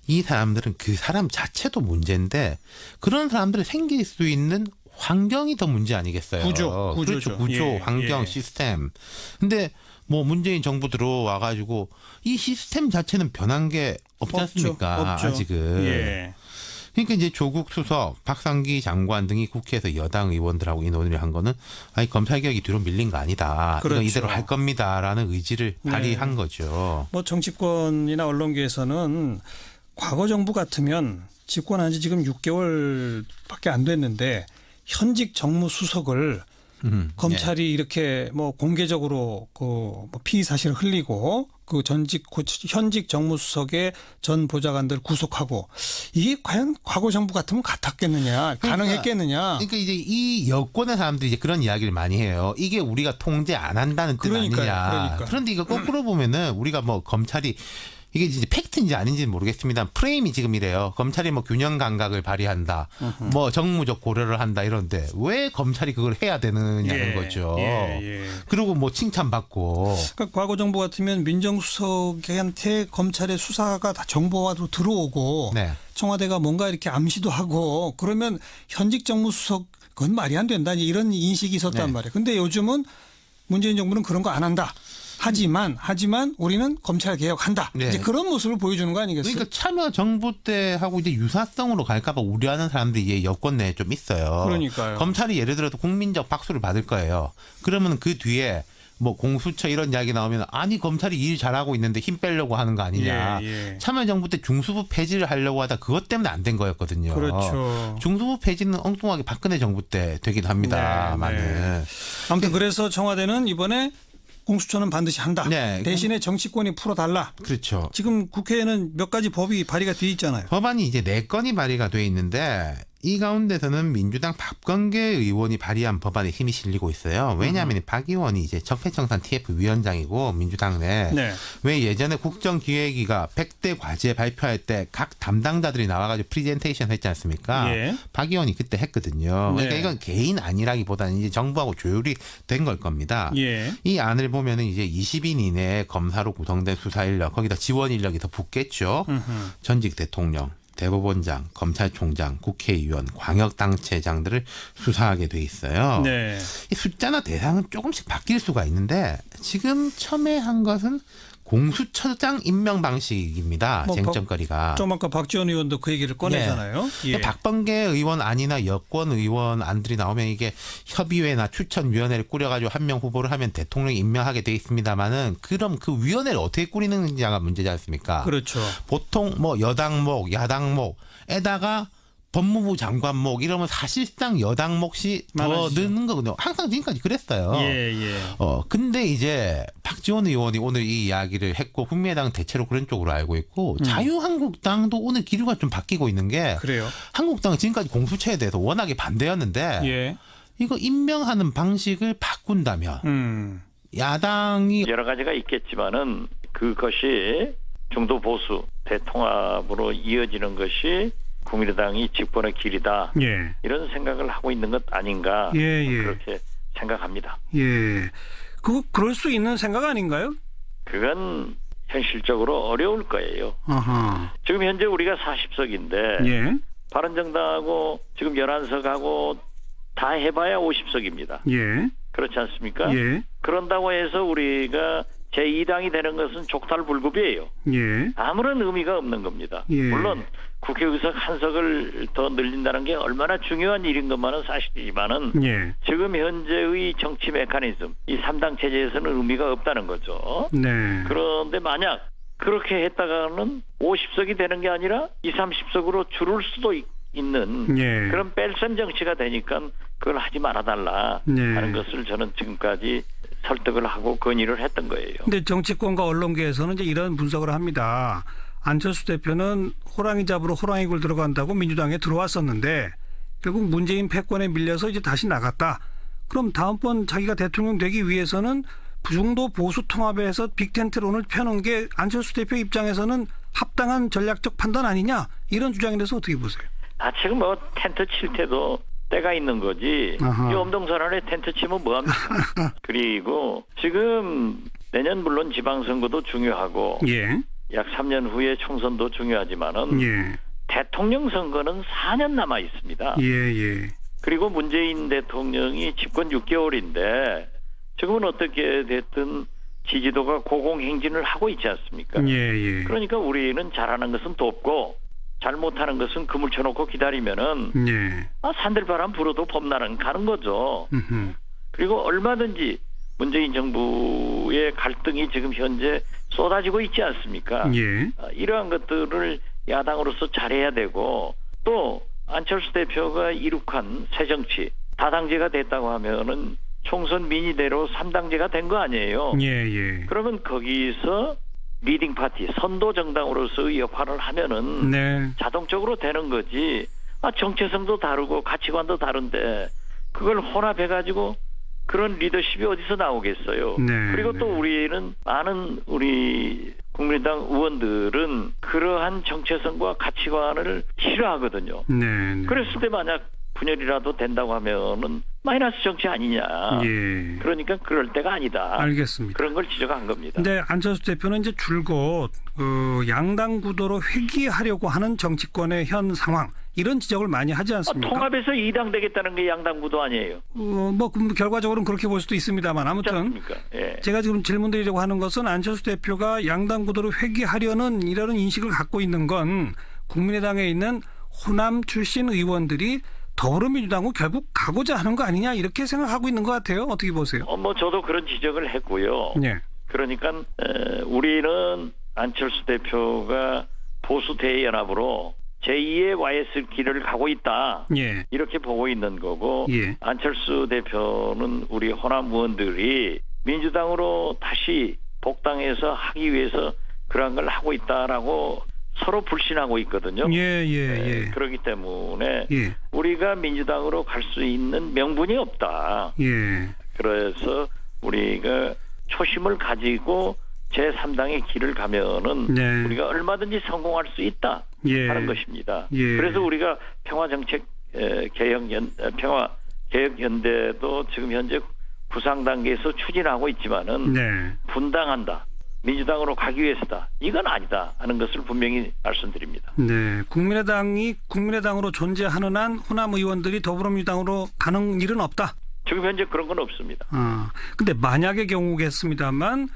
D: 이 사람들은 그 사람 자체도 문제인데 그런 사람들이 생길 수 있는 환경이 더 문제 아니겠어요?
A: 구조죠.
D: 그렇죠. 구조, 환경, 시스템. 근데 뭐 문재인 정부 들어와가지고 이 시스템 자체는 변한 게 없지 않습니까?
A: 없죠.
D: 아직은. 그러니까 이제 조국 수석, 박상기 장관 등이 국회에서 여당 의원들하고 이 논의를 한 거는 아니 검찰개혁이 뒤로 밀린 거 아니다.
A: 그렇죠.
D: 이건 이대로 할 겁니다라는 의지를 발휘한 거죠.
A: 뭐 정치권이나 언론계에서는 과거 정부 같으면 집권한 지 지금 6개월밖에 안 됐는데 현직 정무수석을 검찰이 이렇게 뭐 공개적으로 그 피의 사실을 흘리고 그 현직 정무수석의 전 보좌관들 구속하고 이게 과연 과거 정부 같으면 같았겠느냐, 가능했겠느냐.
D: 그러니까 이제 이 여권의 사람들이 이제 그런 이야기를 많이 해요. 이게 우리가 통제 안 한다는 뜻 아니냐. 그런데 이거 거꾸로 보면은 우리가 뭐 검찰이 이게 이제 팩트인지 아닌지는 모르겠습니다. 프레임이 지금 이래요. 검찰이 뭐 균형 감각을 발휘한다. 뭐 정무적 고려를 한다 이런데 왜 검찰이 그걸 해야 되느냐는 거죠. 그리고 뭐 칭찬받고.
A: 그러니까 과거 정부 같으면 민정수석한테 검찰의 수사가 다 정보화로 들어오고 청와대가 뭔가 이렇게 암시도 하고 그러면 현직 정무수석 그건 말이 안 된다. 이런 인식이 있었단 말이에요. 근데 요즘은 문재인 정부는 그런 거 안 한다. 하지만 우리는 검찰 개혁한다. 이제 그런 모습을 보여주는 거 아니겠어요?
D: 그러니까 참여 정부 때하고 이제 유사성으로 갈까봐 우려하는 사람들이 이제 여권 내에 좀 있어요.
A: 그러니까요.
D: 검찰이 예를 들어서 국민적 박수를 받을 거예요. 그러면 그 뒤에 뭐 공수처 이런 이야기 나오면 아니 검찰이 일 잘하고 있는데 힘 빼려고 하는 거 아니냐. 참여정부 때 중수부 폐지를 하려고 하다 그것 때문에 안 된 거였거든요.
A: 그렇죠.
D: 중수부 폐지는 엉뚱하게 박근혜 정부 때 되긴 합니다만은.
A: 아무튼 그래서 청와대는 이번에 공수처는 반드시 한다.
D: 네.
A: 대신에 정치권이 풀어달라.
D: 그렇죠.
A: 지금 국회에는 몇 가지 법이 발의가 돼 있잖아요.
D: 법안이 이제 4건이 발의가 돼 있는데 이 가운데서는 민주당 박범계 의원이 발의한 법안에 힘이 실리고 있어요. 왜냐하면 박 의원이 이제 적폐청산 TF 위원장이고 민주당 내. 왜 예전에 국정기획위가 100대 과제 발표할 때 각 담당자들이 나와가지고 프리젠테이션 했지 않습니까? 박 의원이 그때 했거든요. 그러니까 이건 개인 안이라기보다는 이제 정부하고 조율이 된 걸 겁니다. 이 안을 보면은 이제 20인 이내에 검사로 구성된 수사 인력, 거기다 지원 인력이 더 붙겠죠. 전직 대통령, 대법원장, 검찰총장, 국회의원, 광역단체장들을 수사하게 돼 있어요. 이 숫자나 대상은 조금씩 바뀔 수가 있는데 지금 첨예한 것은 공수처장 임명 방식입니다. 뭐 쟁점거리가.
A: 좀 아까 박지원 의원도 그 얘기를 꺼내잖아요.
D: 박범계 의원 안이나 여권 의원 안들이 나오면 이게 협의회나 추천위원회를 꾸려가지고 한 명 후보를 하면 대통령이 임명하게 돼 있습니다만은 그럼 그 위원회를 어떻게 꾸리는지가 문제지 않습니까?
A: 그렇죠.
D: 보통 뭐 여당목, 야당목에다가 법무부 장관목 이러면 사실상 여당 몫이 더 느는 거거든요. 항상 지금까지 그랬어요. 근데 이제 박지원 의원이 오늘 이 이야기를 했고 국민의당 대체로 그런 쪽으로 알고 있고 자유한국당도 오늘 기류가 좀 바뀌고 있는 게
A: 그래요.
D: 한국당은 지금까지 공수처에 대해서 워낙에 반대였는데 이거 임명하는 방식을 바꾼다면 야당이
B: 여러 가지가 있겠지만은 그것이 중도 보수 대통합으로 이어지는 것이 국민의당이 집권의 길이다. 이런 생각을 하고 있는 것 아닌가 그렇게 생각합니다.
A: 그럴 수 있는 생각 아닌가요?
B: 그건 현실적으로 어려울 거예요. 지금 현재 우리가 40석인데 바른정당하고 지금 11석하고 다 해봐야 50석입니다. 그렇지 않습니까? 그런다고 해서 우리가 제2당이 되는 것은 족탈불급이에요. 아무런 의미가 없는 겁니다. 물론 국회의석 한 석을 더 늘린다는 게 얼마나 중요한 일인 것만은 사실이지만은 지금 현재의 정치 메커니즘, 이 3당 체제에서는 의미가 없다는 거죠. 그런데 만약 그렇게 했다가는 50석이 되는 게 아니라 20, 30석으로 줄을 수도 있는 그런 뺄셈 정치가 되니까 그걸 하지 말아달라 하는 것을 저는 지금까지 설득을 하고 건의를 했던 거예요.
A: 근데 정치권과 언론계에서는 이제 이런 분석을 합니다. 안철수 대표는 호랑이 잡으러 호랑이굴 들어간다고 민주당에 들어왔었는데 결국 문재인 패권에 밀려서 이제 다시 나갔다. 그럼 다음번 자기가 대통령 되기 위해서는 중도 보수 통합에서 빅텐트론을 펴는 게 안철수 대표 입장에서는 합당한 전략적 판단 아니냐, 이런 주장에 대해서 어떻게 보세요?
B: 지금 뭐 텐트 칠 때도 때가 있는 거지. 이 엄동설안에 텐트 치면 뭐합니까? 그리고 지금 내년 물론 지방선거도 중요하고 약 3년 후에 총선도 중요하지만은 대통령 선거는 4년 남아 있습니다. 그리고 문재인 대통령이 집권 6개월인데 지금은 어떻게 됐든 지지도가 고공행진을 하고 있지 않습니까? 그러니까 우리는 잘하는 것은 돕고 잘못하는 것은 그물 쳐놓고 기다리면은 산들바람 불어도 봄날은 가는 거죠. 그리고 얼마든지 문재인 정부의 갈등이 지금 현재 쏟아지고 있지 않습니까? 이러한 것들을 야당으로서 잘해야 되고, 또 안철수 대표가 이룩한 새정치 다당제가 됐다고 하면은 총선 민의대로 3당제가 된 거 아니에요. 그러면 거기서 리딩 파티, 선도 정당으로서의 역할을 하면은 자동적으로 되는 거지. 정체성도 다르고 가치관도 다른데 그걸 혼합해가지고 그런 리더십이 어디서 나오겠어요. 그리고 또 우리는 많은 우리 국민의당 의원들은 그러한 정체성과 가치관을 싫어하거든요. 그랬을 때 만약 분열이라도 된다고 하면은 마이너스 정치 아니냐. 그러니까 그럴 때가 아니다.
A: 알겠습니다.
B: 그런 걸 지적한 겁니다.
A: 근데 안철수 대표는 이제 줄곧 양당 구도로 회귀하려고 하는 정치권의 현 상황, 이런 지적을 많이 하지 않습니까?
B: 통합에서 2당 되겠다는 게 양당 구도 아니에요.
A: 뭐 결과적으로는 그렇게 볼 수도 있습니다만 아무튼 제가 지금 질문드리려고 하는 것은 안철수 대표가 양당 구도로 회귀하려는 이런 인식을 갖고 있는 건 국민의당에 있는 호남 출신 의원들이 더불어민주당은 결국 가고자 하는 거 아니냐 이렇게 생각하고 있는 것 같아요. 어떻게 보세요?
B: 뭐 저도 그런 지적을 했고요.
A: 네.
B: 그러니까 우리는 안철수 대표가 보수 대연합으로 제2의 YS 길을 가고 있다.
A: 예.
B: 이렇게 보고 있는 거고
A: 예.
B: 안철수 대표는 우리 호남 의원들이 민주당으로 다시 복당해서 하기 위해서 그런 걸 하고 있다라고 서로 불신하고 있거든요.
A: 예.
B: 그렇기 때문에
A: 예.
B: 우리가 민주당으로 갈 수 있는 명분이 없다.
A: 예.
B: 그래서 우리가 초심을 가지고 제3당의 길을 가면은
A: 네.
B: 우리가 얼마든지 성공할 수 있다 하는 것입니다.
A: 예.
B: 그래서 우리가 평화정책 평화개혁연대도 지금 현재 구상 단계에서 추진하고 있지만은
A: 네.
B: 분당한다. 민주당으로 가기 위해서다. 이건 아니다 하는 것을 분명히 말씀드립니다.
A: 네, 국민의당이 국민의당으로 존재하는 한 호남 의원들이 더불어민주당으로 가는 일은 없다.
B: 지금 현재 그런 건 없습니다.
A: 근데 만약의 경우겠습니다만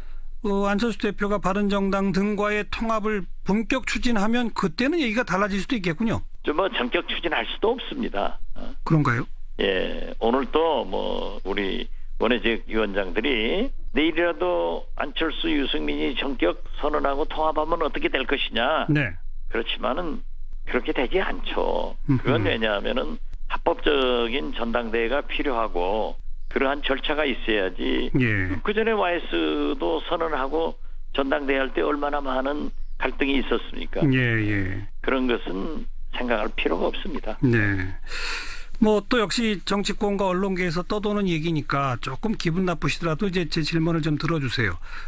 A: 안철수 대표가 바른정당 등과의 통합을 본격 추진하면 그때는 얘기가 달라질 수도 있겠군요.
B: 뭐 전격 추진할 수도 없습니다.
A: 그런가요?
B: 예, 오늘 또 뭐 우리 원외지역 위원장들이 내일이라도 안철수 유승민이 전격 선언하고 통합하면 어떻게 될 것이냐.
A: 네.
B: 그렇지만은 그렇게 되지 않죠. 그건 왜냐하면은 합법적인 전당대회가 필요하고 그러한 절차가 있어야지.
A: 예.
B: 그 전에 YS도 선언하고 전당대회 할 때 얼마나 많은 갈등이 있었습니까?
A: 예.
B: 그런 것은 생각할 필요가 없습니다.
A: 네. 뭐 또 역시 정치권과 언론계에서 떠도는 얘기니까 조금 기분 나쁘시더라도 이제 제 질문을 좀 들어주세요.